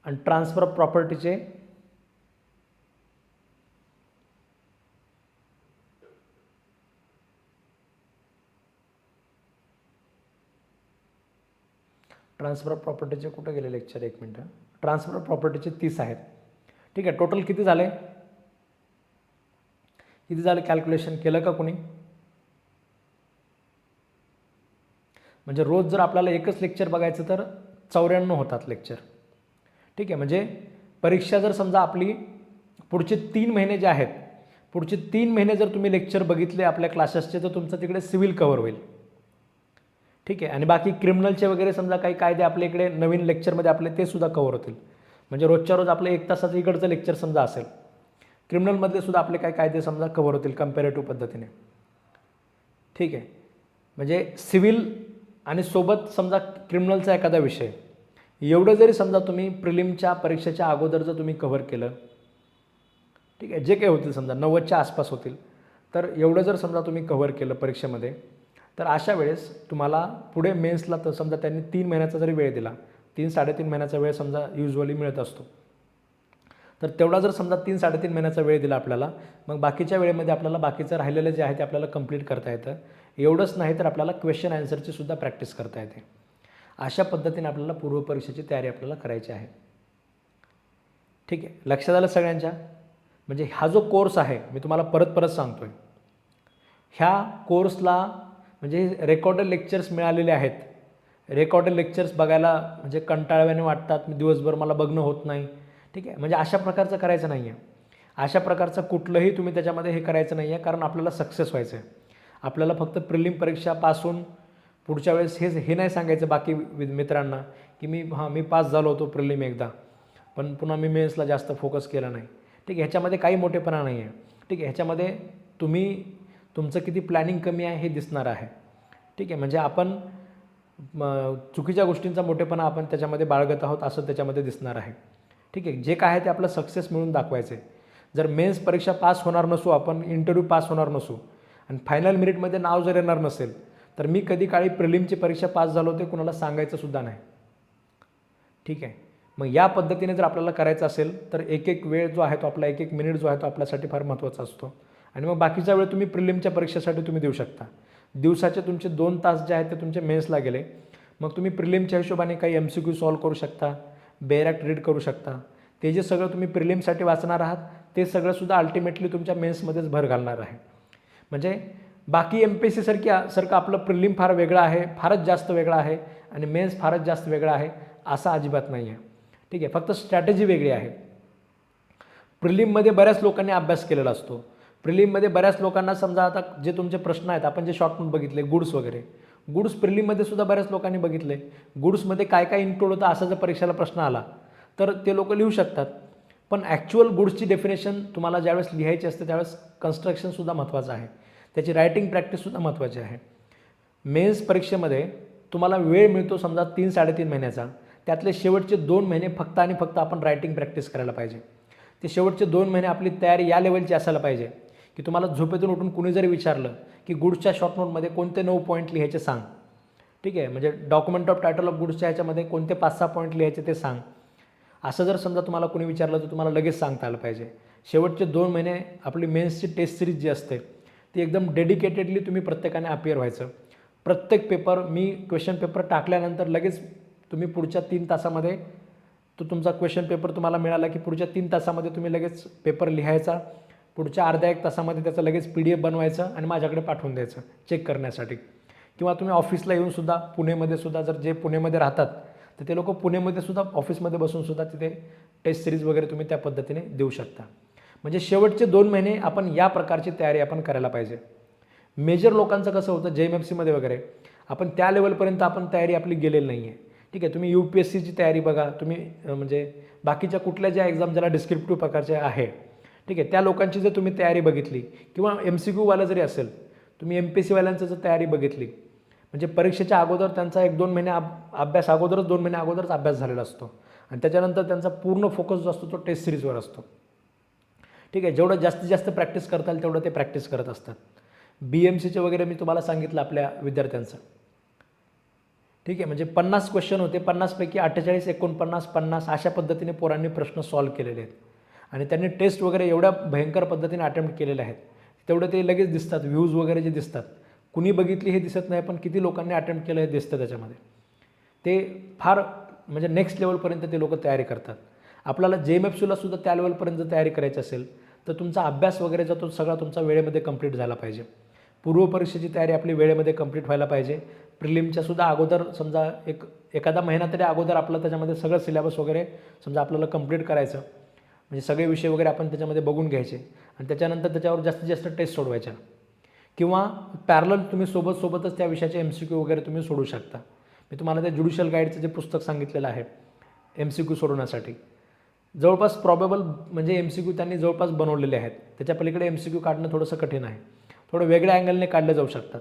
आणि ट्रान्सफर ऑफ प्रॉपर्टीचे 30 आहेत. ठीक आहे, टोटल किती झाले कॅल्क्युलेशन केलं का कोणी? म्हणजे रोज जर आपल्याला एकच लेक्चर बघायचं तर 94 होतात लेक्चर. ठीक आहे, म्हणजे परीक्षा जर समजा आपली पुढचे 3 महिने जे आहेत, पुढचे 3 महिने जर तुम्ही लेक्चर बघितले आपल्या क्लासेसचे, तर तुमचं तिकडे सिव्हिल कव्हर होईल. ठीक आहे, आणि बाकी क्रिमिनलचे वगैरे समजा काही कायदे आपल्या इकडे नवीन लेक्चरमध्ये आपले ते सुद्धा कव्हर होतील. म्हणजे रोजच्या रोज आपलं 1 तासाचं इकडचं लेक्चर समजा असेल, क्रिमिनलमधले सुद्धा आपले काही कायदे समजा कव्हर होतील कम्पॅरेटिव्ह पद्धतीने. ठीक आहे, म्हणजे सिव्हिल आणि सोबत समजा क्रिमिनलचा एखादा विषय, एवढं जरी समजा तुम्ही प्रिलिमच्या परीक्षेच्या अगोदर जर तुम्ही कव्हर केलं, ठीक आहे, जे काही होतील समजा 90च्या आसपास होतील, तर एवढं जर समजा तुम्ही कव्हर केलं परीक्षेमध्ये, तर अशा वेळेस तुम्हाला पुढे मेन्सला तर समजा त्यांनी 3 महिन्याचा जरी वेळ दिला, 3-3.5 महिन्याचा वेळ समजा युजली मिळत असतो, तर तेवढा जर समजा 3-3.5 महिन्याचा वेळ दिला आपल्याला, मग बाकीच्या वेळेमध्ये आपल्याला बाकीचं राहिलेलं जे आहे ते आपल्याला कंप्लीट करता येतं. एवढंच नाही तर आपल्याला क्वेश्चन आन्सरची सुद्धा प्रॅक्टिस करता येते. अशा पद्धतीने आपल्याला पूर्वपरीक्षेची तयारी आपल्याला करायची आहे. ठीक आहे, लक्षात आलं सगळ्यांच्या? म्हणजे हा जो कोर्स आहे, मी तुम्हाला परत सांगतो आहे, ह्या कोर्सला म्हणजे रेकॉर्डेड लेक्चर्स मिळालेले आहेत. रेकॉर्डेड लेक्चर्स बघायला म्हणजे कंटाळवाने वाटतात, मी दिवसभर मला बघणं होत नाही. ठीक आहे, म्हणजे अशा प्रकारचं करायचं नाही आहे. अशा प्रकारचं कुठलंही तुम्ही त्याच्यामध्ये हे करायचं नाही आहे, कारण आपल्याला सक्सेस व्हायचं आहे. आपल्याला फक्त प्रिलिम परीक्षा पासून पुढच्या वेळेस हे नाही सांगायचं बाकी मित्रांना की मी पास झालो होतो प्रिलिम एकदा, पण पुन्हा मी मेन्सला जास्त फोकस केला नाही. ठीक आहे, ह्याच्यामध्ये काही मोठेपणा नाही आहे. ठीक आहे, ह्याच्यामध्ये तुमचं किती प्लॅनिंग कमी आहे हे दिसणार आहे. ठीक आहे, म्हणजे आपण चुकीच्या गोष्टींचा मोठेपणा आपण त्याच्यामध्ये बाळगत आहोत असं त्याच्यामध्ये दिसणार आहे. ठीक आहे, जे काय आहे ते आपलं सक्सेस मिळून दाखवायचं आहे. जर मेन्स परीक्षा पास होणार नसू, आपण इंटरव्ह्यू पास होणार नसू, आणि फायनल मेरिटमध्ये नाव जर येणार नसेल, तर मी कधी काळी प्रिलिमची परीक्षा पास झालो ते कुणाला सांगायचं सुद्धा नाही. ठीक आहे, मग या पद्धतीने जर आपल्याला करायचं असेल तर एक वेळ जो आहे तो आपला 1 मिनिट जो आहे तो आपल्यासाठी फार महत्त्वाचा असतो. आणि मग बाकीचा वेळ तुम्ही प्रिलिमच्या परीक्षेसाठी तुम्ही देऊ शकता. दिवसाचे तुमचे 2 तास जे आहेत ते तुमचे मेन्सला गेले, मग तुम्ही प्रिलिमच्या हिशोबाने काही MCQ सॉल्व करू शकता, बेअर ॲक्ट रीड करू शकता. ते जे सगळं तुम्ही प्रिलिमसाठी वाचणार आहात ते सगळंसुद्धा अल्टिमेटली तुमच्या मेन्समध्येच भर घालणार आहे. म्हणजे बाकी MPSC सारखं आपलं प्रिलिम फार वेगळं आहे, फारच जास्त वेगळं आहे, आणि मेन्स फारच जास्त वेगळं आहे असं अजिबात नाही आहे. ठीक आहे, फक्त स्ट्रॅटेजी वेगळी आहे. प्रिलिममध्ये बऱ्याच लोकांनी अभ्यास केलेला असतो. प्रिलिममध्ये बऱ्याच लोकांना समजा आता जे तुमचे प्रश्न आहेत, आपण जे शॉर्ट नोट बघितले गुड्स वगैरे, गुड्स प्रिलिममध्ये सुद्धा बऱ्याच लोकांनी बघितले. गुड्समध्ये काय काय इन्क्लूड होतं असा जर परीक्षेला प्रश्न आला तर ते लोक लिहू शकतात. पण ॲक्च्युअल गुड्सची डेफिनेशन तुम्हाला ज्यावेळेस लिहायची असते त्यावेळेस कन्स्ट्रक्शनसुद्धा महत्त्वाचं आहे, त्याची रायटिंग प्रॅक्टिससुद्धा महत्त्वाची आहे. मेन्स परीक्षेमध्ये तुम्हाला वेळ मिळतो समजा 3-3.5 महिन्याचा, त्यातले शेवटचे 2 महिने फक्त आणि फक्त आपण रायटिंग प्रॅक्टिस करायला पाहिजे. ते शेवटचे 2 महिने आपली तयारी या लेवलची असायला पाहिजे की तुम्हाला झोपेतून उठून कुणी जरी विचारलं की गुड्सच्या शॉर्ट नोटमध्ये कोणते 9 पॉईंट लिहायचे सांग, ठीक आहे, म्हणजे डॉक्युमेंट ऑफ टायटल ऑफ गुड्सच्या ह्याच्यामध्ये कोणते 5-6 पॉईंट लिहायचे ते सांग, असं जर समजा तुम्हाला कोणी विचारलं तर तुम्हाला लगेच सांगता आलं पाहिजे. शेवटचे 2 महिने आपली मेन्सची टेस्ट सिरीज जी असते ती एकदम डेडिकेटेडली तुम्ही प्रत्येकाने अपिअर व्हायचं. प्रत्येक पेपर मी क्वेश्चन पेपर टाकल्यानंतर लगेच तुम्ही पुढच्या 3 तासामध्ये तो तुमचा क्वेश्चन पेपर तुम्हाला मिळाला की पुढच्या 3 तासामध्ये तुम्ही लगेच पेपर लिहायचा, पुढच्या अर्ध्या 1 तासामध्ये त्याचं लगेच PDF बनवायचं आणि माझ्याकडे पाठवून द्यायचं चेक करण्यासाठी. किंवा तुम्ही ऑफिसला येऊनसुद्धा पुणेमध्ये सुद्धा जर जे पुणेमध्ये राहतात तर ते लोक पुणेमध्ये सुद्धा ऑफिसमध्ये बसूनसुद्धा तिथे टेस्ट सिरीज वगैरे तुम्ही त्या पद्धतीने देऊ शकता. म्हणजे शेवटचे 2 महिने आपण या प्रकारची तयारी आपण करायला पाहिजे. मेजर लोकांचं कसं होतं JMFCमध्ये वगैरे आपण त्या लेवलपर्यंत आपण तयारी आपली गेलेली नाही आहे, ठीक आहे. तुम्ही UPSCची तयारी बघा, तुम्ही म्हणजे बाकीच्या कुठल्या ज्या एक्झाम ज्याला डिस्क्रिप्टिव्ह प्रकारचे आहे, ठीक आहे, त्या लोकांची जर तुम्ही तयारी बघितली किंवा MCQवाला जरी असेल तुम्ही MPSCवाल्यांचं जर तयारी बघितली म्हणजे परीक्षेच्या अगोदर त्यांचा 1-2 महिने अभ्यास अगोदरच 2 महिने अगोदरच अभ्यास झालेला असतो आणि त्याच्यानंतर त्यांचा पूर्ण फोकस जो असतो तो टेस्ट सिरीजवर असतो, ठीक आहे. जेवढं जास्तीत जास्त प्रॅक्टिस करता येईल तेवढं ते प्रॅक्टिस करत असतात. BMCचे वगैरे मी तुम्हाला सांगितलं आपल्या विद्यार्थ्यांचं, ठीक आहे. म्हणजे 50 क्वेश्चन होते, 50 पैकी 48, 49, 50 अशा पद्धतीने पोरांनी प्रश्न सॉल्व्ह केलेले आहेत आणि त्यांनी टेस्ट वगैरे एवढ्या भयंकर पद्धतीने अटेम्प्ट केलेले आहेत. तेवढे ते लगेच दिसतात, व्ह्यूज वगैरे जे दिसतात, कुणी बघितली हे दिसत नाही पण किती लोकांनी अटेम्प्ट केलं हे दिसतं त्याच्यामध्ये. ते फार म्हणजे नेक्स्ट लेवलपर्यंत ते लोक तयारी करतात. आपल्याला JMFCला सुद्धा त्या लेवलपर्यंत जर तयारी करायची असेल तर तुमचा अभ्यास वगैरे जो तो सगळा तुमचा वेळेमध्ये कंप्लीट झाला पाहिजे. पूर्वपरीक्षेची तयारी आपली वेळेमध्ये कंप्लीट व्हायला पाहिजे. प्रिलिमच्या सुद्धा अगोदर समजा एखादा महिना तरी अगोदर आपलं त्याच्यामध्ये सगळं सिलेबस वगैरे समजा आपल्याला कंप्लीट करायचं, म्हणजे सगळे विषय वगैरे आपण त्याच्यामध्ये बघून घ्यायचे आणि त्याच्यानंतर त्याच्यावर जास्तीत जास्त टेस्ट सोडवायच्या किंवा पॅरलल तुम्ही सोबतच त्या विषयाचे MCQ वगैरे तुम्ही सोडू शकता. मी तुम्हाला ते ज्युडिशियल गाईडचं जे पुस्तक सांगितलेलं आहे MCQ सोडवण्यासाठी, जवळपास प्रॉबेबल म्हणजे MCQ त्यांनी जवळपास बनवलेले आहेत. त्याच्या पलीकडे MCQ काढणं थोडंसं कठीण आहे, थोडं वेगळ्या अँगलने काढले जाऊ शकतात,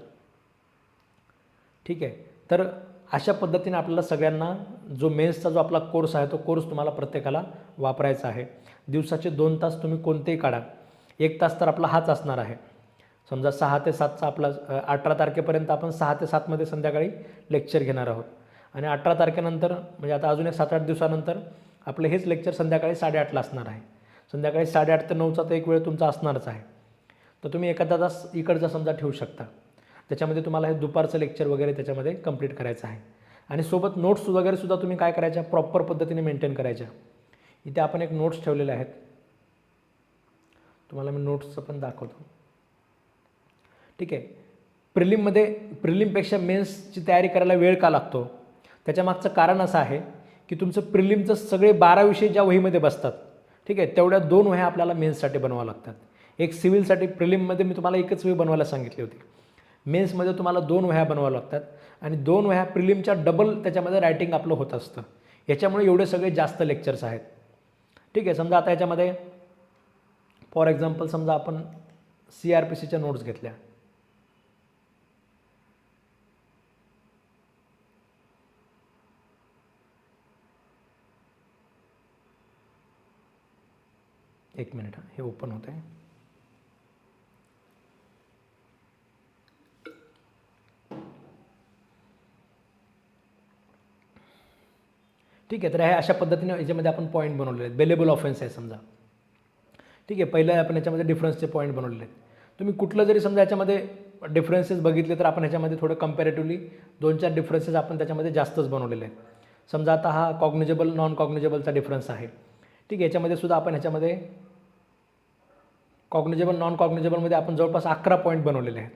ठीक आहे. तर अशा पद्धतीने आपल्याला सगळ्यांना जो मेन्सचा जो आपला कोर्स आहे तो कोर्स तुम्हाला प्रत्येकाला वापरायचा आहे. दिवसाचे 2 तास तुम्ही कोणतेही काढा, 1 तास तर आपला हाच असणार आहे. समजा 6 ते 7चा आपला 18 तारखेपर्यंत आपण 6 ते 7मध्ये संध्याकाळी लेक्चर घेणार आहोत आणि 18 तारखेनंतर म्हणजे आता अजून एक 7-8 दिवसानंतर आपलं हेच लेक्चर संध्याकाळी 8:30ला असणार आहे. संध्याकाळी 8:30 ते 9चा तर एक वेळ तुमचा असणारच आहे. तर तुम्ही एखादा तास इकडचा समजा ठेवू शकता, त्याच्यामध्ये तुम्हाला हे दुपारचं लेक्चर वगैरे त्याच्यामध्ये कंप्लीट करायचं आहे आणि सोबत नोट्स वगैरे सुद्धा तुम्ही काय करायच्या प्रॉपर पद्धतीने मेंटेन करायच्या. इथे आपण एक नोट्स ठेवलेले आहेत, तुम्हाला मी नोट्सचं पण दाखवतो, ठीक आहे. प्रिलिमपेक्षा मेन्सची तयारी करायला वेळ का लागतो त्याच्यामागचं कारण असं आहे की तुमचं प्रिलिमचं सगळे 12 विषय ज्या वहीमध्ये बसतात, ठीक आहे, तेवढ्या 2 वह्या आपल्याला मेन्ससाठी बनवावं लागतात. एक सिव्हिलसाठी प्रिलिममध्ये मी तुम्हाला एकच वही बनवायला सांगितली होती, मेन्समध्ये तुम्हाला 2 वह्या बनवाव्या लागतात आणि 2 वह्या प्रिलिमच्या डबल त्याच्यामध्ये रायटिंग आपलं होत असतं. याच्यामुळे एवढे सगळे जास्त लेक्चर्स आहेत, ठीक आहे. समजा आता याच्यामध्ये फॉर एक्झाम्पल समजा आपण CRPCच्या नोट्स घेतल्या, एक मिनिट हे ओपन होत आहे. ठीक आहे. तर हे अशा पद्धतीने याच्यामध्ये आपण पॉईंट बनवलेले आहेत. बेलेबल ऑफेन्स आहे समजा, ठीक आहे. पहिलं आपण याच्यामध्ये डिफरन्सचे पॉईंट बनवलेले आहेत. तुम्ही कुठलं जरी समजा याच्यामध्ये डिफरन्सेस बघितले तर आपण ह्याच्यामध्ये थोडं कंपॅरेटिव्हली 2-4 डिफरन्सेस आपण त्याच्यामध्ये जास्तच बनवलेले आहेत. समजा आता हा कॉग्निजेबल नॉन कॉग्निजेबलचा डिफरन्स आहे, ठीक आहे. याच्यामध्ये सुद्धा आपण ह्याच्यामध्ये कॉग्निजेबल नॉन कॉग्निजेबलमध्ये आपण जवळपास 11 पॉईंट बनवलेले आहेत,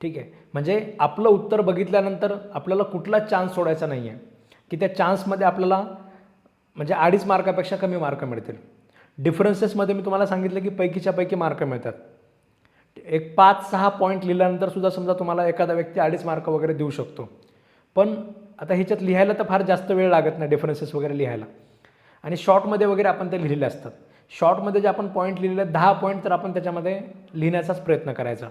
ठीक आहे. म्हणजे आपलं उत्तर बघितल्यानंतर आपल्याला कुठला चान्स सोडायचा नाही आहे की त्या चान्समध्ये आपल्याला म्हणजे 2.5 मार्कापेक्षा कमी मार्क मिळतील. डिफरन्सेसमध्ये मी तुम्हाला सांगितलं की पैकीच्या पैकी मार्क मिळतात. एक 5-6 पॉईंट लिहिल्यानंतर सुद्धा समजा तुम्हाला एखादा व्यक्ती 2.5 मार्क वगैरे देऊ शकतो. पण आता ह्याच्यात लिहायला तर फार जास्त वेळ लागत नाही डिफरन्सेस वगैरे लिहायला आणि शॉर्टमध्ये वगैरे आपण ते लिहिलेले असतात. शॉर्टमध्ये जे आपण पॉईंट लिहिलेले 10 पॉईंट तर आपण त्याच्यामध्ये लिहिण्याचाच प्रयत्न करायचा.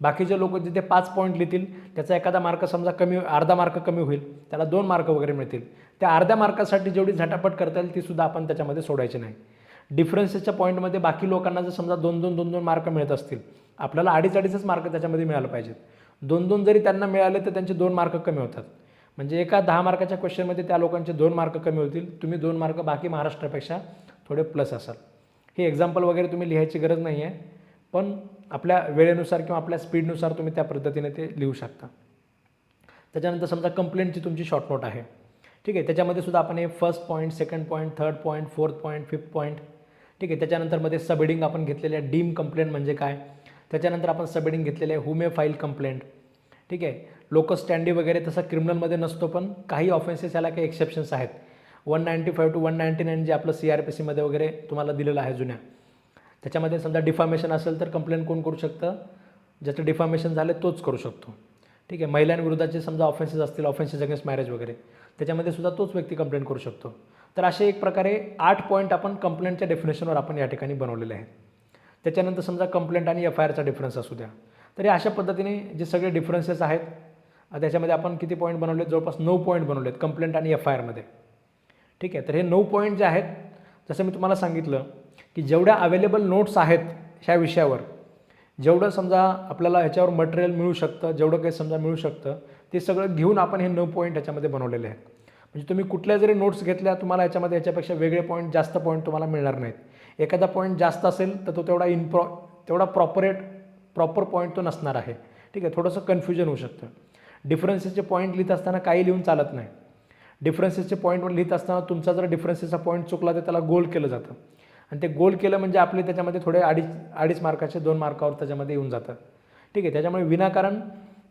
बाकीचे लोक जिथे 5 पॉईंट लिहितील त्याचा एखादा मार्क समजा कमी, अर्धा मार्क कमी होईल, त्याला 2 मार्क वगैरे मिळतील. त्या अर्ध्या मार्कासाठी जेवढी झटापट करता येईल ती सुद्धा आपण त्याच्यामध्ये सोडायची नाही. डिफरन्सेसच्या पॉईंटमध्ये बाकी लोकांना जर समजा 2-2 मार्क मिळत असतील, आपल्याला 2.5 मार्क त्याच्यामध्ये मिळालं पाहिजेत. 2-2 जरी त्यांना मिळाले तर त्यांचे 2 मार्क कमी होतात. म्हणजे एका 10 मार्काच्या क्वेश्चनमध्ये त्या लोकांचे 2 मार्क कमी होतील. तुम्ही 2 मार्क बाकी महाराष्ट्रापेक्षा थोडे प्लस असाल. हे एक्झाम्पल वगैरे तुम्ही लिहायची गरज नाही आहे, पण आपल्या वेळेनुसार किंवा आपल्या स्पीडनुसार तुम्ही त्या पद्धतीने ते लिहू शकता. त्याच्यानंतर समजा कंप्लेंटची तुमची शॉर्ट नोट आहे, ठीक आहे. त्याच्यामध्ये सुद्धा आपण हे first point, second point, third point, fourth point, fifth point, ठीक आहे. त्याच्यानंतर मध्ये सबहेडिंग आपण घेतलेले आहे, डीम कंप्लेंट म्हणजे काय. त्याच्यानंतर आपण सबहेडिंग घेतलेले आहे, हू मे फाईल कंप्लेंट, ठीक आहे. लोकस स्टँडी वगैरे तसा क्रिमिनलमध्ये नसतो, पण काही ऑफेन्सेस याला काही एक्सेप्शन्स आहेत. 195 to 199 जे आपलं CRPCमध्ये वगैरे तुम्हाला दिलेलं आहे जुन्या, त्याच्यामध्ये समजा डिफामेशन असेल तर कंप्लेंट कोण करू शकतं, ज्याचं डिफामेशन झालं तोच करू शकतो, ठीक आहे. महिलांविरोधाचे समजा ऑफेन्सेस असतील, ऑफेन्सेस अगेन्स्ट मॅरेज वगैरे, त्याच्यामध्ये सुद्धा तोच व्यक्ती कंप्लेंट करू शकतो. तर असे एक प्रकारे 8 पॉईंट आपण कंप्लेंटच्या डेफिनेशनवर आपण या ठिकाणी बनवलेले आहेत. त्याच्यानंतर समजा कंप्लेंट आणि FIRचा डिफरन्स असू द्या. तर अशा पद्धतीने जे सगळे डिफरन्सेस आहेत त्याच्यामध्ये आपण किती पॉईंट बनवले, जवळपास 9 पॉईंट बनवलेत कंप्लेंट आणि FIRमध्ये, ठीक आहे. तर हे 9 पॉईंट जे आहेत, जसं मी तुम्हाला सांगितलं की जेवढ्या अवेलेबल नोट्स आहेत ह्या विषयावर, जेवढं समजा आपल्याला ह्याच्यावर मटेरियल मिळू शकतं, जेवढं काही समजा मिळू शकतं, ते सगळं घेऊन आपण हे 9 पॉईंट ह्याच्यामध्ये बनवलेले आहेत. म्हणजे तुम्ही कुठल्या जरी नोट्स घेतल्या, तुम्हाला याच्यामध्ये याच्यापेक्षा वेगळे पॉईंट, जास्त पॉईंट तुम्हाला मिळणार नाहीत. एखादा पॉईंट जास्त असेल तर तो तेवढा प्रॉपर पॉईंट तो नसणार आहे, ठीक आहे. थोडंसं कन्फ्युजन होऊ शकतं. डिफरन्सेसचे पॉईंट लिहित असताना काही लिहून चालत नाही. डिफरन्सेसचे पॉईंटवर लिहित असताना तुमचा जर डिफरन्सेसचा पॉईंट चुकला तर त्याला गोल केलं जातं, आणि ते गोल केलं म्हणजे आपले त्याच्यामध्ये थोडे 2.5 मार्काचे 2 मार्कावर त्याच्यामध्ये येऊन जातात, ठीक आहे. त्याच्यामुळे विनाकारण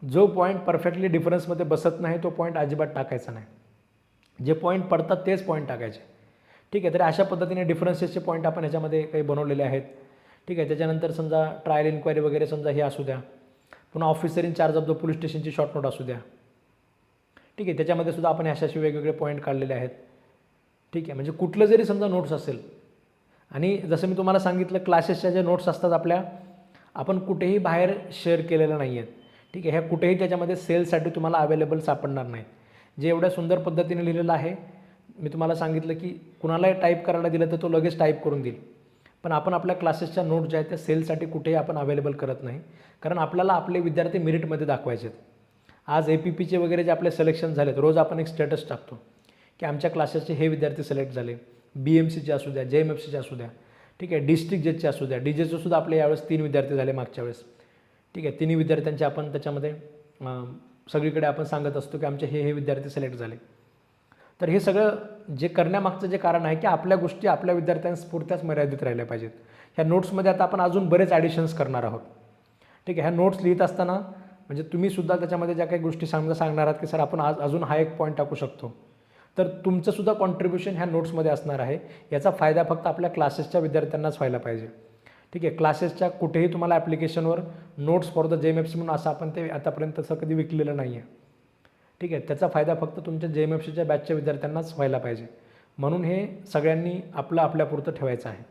जो पॉईंट परफेक्टली डिफरन्समध्ये बसत नाही तो पॉईंट अजिबात टाकायचा नाही. जे पॉईंट पडतात तेच पॉईंट टाकायचे, ठीक आहे. तर अशा पद्धतीने डिफरन्सेसचे पॉईंट आपण ह्याच्यामध्ये काही बनवलेले आहेत, ठीक आहे. त्याच्यानंतर समजा ट्रायल इन्क्वायरी वगैरे समजा हे असू द्या, पुन्हा officer in charge of the police स्टेशनची short note असू द्या, ठीक आहे. त्याच्यामध्ये सुद्धा आपण अशाशी वेगवेगळे पॉईंट काढलेले आहेत, ठीक आहे. म्हणजे कुठलं जरी समजा नोट्स असेल, आणि जसं मी तुम्हाला सांगितलं क्लासेसच्या ज्या नोट्स असतात आपल्या, आपण कुठेही बाहेर शेअर केलेल्या नाही आहेत, ठीक आहे. ह्या कुठेही त्याच्यामध्ये सेलसाठी तुम्हाला अवेलेबल सापडणार नाहीत. जे एवढ्या सुंदर पद्धतीने लिहिलेलं आहे, मी तुम्हाला सांगितलं की कुणालाही टाईप करायला दिलं तर तो लगेच टाईप करून देईल, पण आपण आपल्या क्लासेसच्या नोट ज्या आहेत त्या सेलसाठी कुठेही आपण अवेलेबल करत नाही, कारण आपल्याला आपले विद्यार्थी मेरिटमध्ये दाखवायचे आहेत. आज APPचे वगैरे जे आपले सिलेक्शन झालेत, रोज आपण एक स्टेटस टाकतो की आमच्या क्लासेसचे हे विद्यार्थी सिलेक्ट झाले, BMCचे असू द्या, JMFCचे असू द्या, ठीक आहे, डिस्ट्रिक्ट जजचे असू द्या. DJचे सुद्धा आपले यावेळेस 3 विद्यार्थी झाले मागच्या वेळेस, ठीक आहे. 3 विद्यार्थ्यांचे आपण त्याच्यामध्ये सगळीकडे आपण सांगत असतो की आमचे हे विद्यार्थी सिलेक्ट झाले. तर हे सगळं जे करण्यामागचं जे कारण आहे की आपल्या गोष्टी आपल्या विद्यार्थ्यांपुरत्याच मर्यादित राहिल्या पाहिजेत. ह्या नोट्समध्ये आता आपण अजून बरेच ॲडिशन्स करणार आहोत, ठीक आहे. ह्या नोट्स लिहित असताना म्हणजे तुम्हीसुद्धा त्याच्यामध्ये ज्या काही गोष्टी सांगणार आहात की सर आपण अजून हा एक पॉईंट टाकू शकतो, तर तुमचंसुद्धा कॉन्ट्रीब्युशन ह्या नोट्समध्ये असणार आहे. याचा फायदा फक्त आपल्या क्लासेसच्या विद्यार्थ्यांनाच व्हायला पाहिजे, ठीक आहे. क्लासेसच्या कुठेही तुम्हाला ॲप्लिकेशनवर नोट्स फॉर द JMFC म्हणून असं आपण ते आतापर्यंत तसं कधी विकलेलं नाही आहे, ठीक आहे. त्याचा फायदा फक्त तुमच्या JMFCच्या बॅचच्या विद्यार्थ्यांनाच व्हायला पाहिजे. म्हणून हे सगळ्यांनी आपल्यापुरतं ठेवायचं आहे,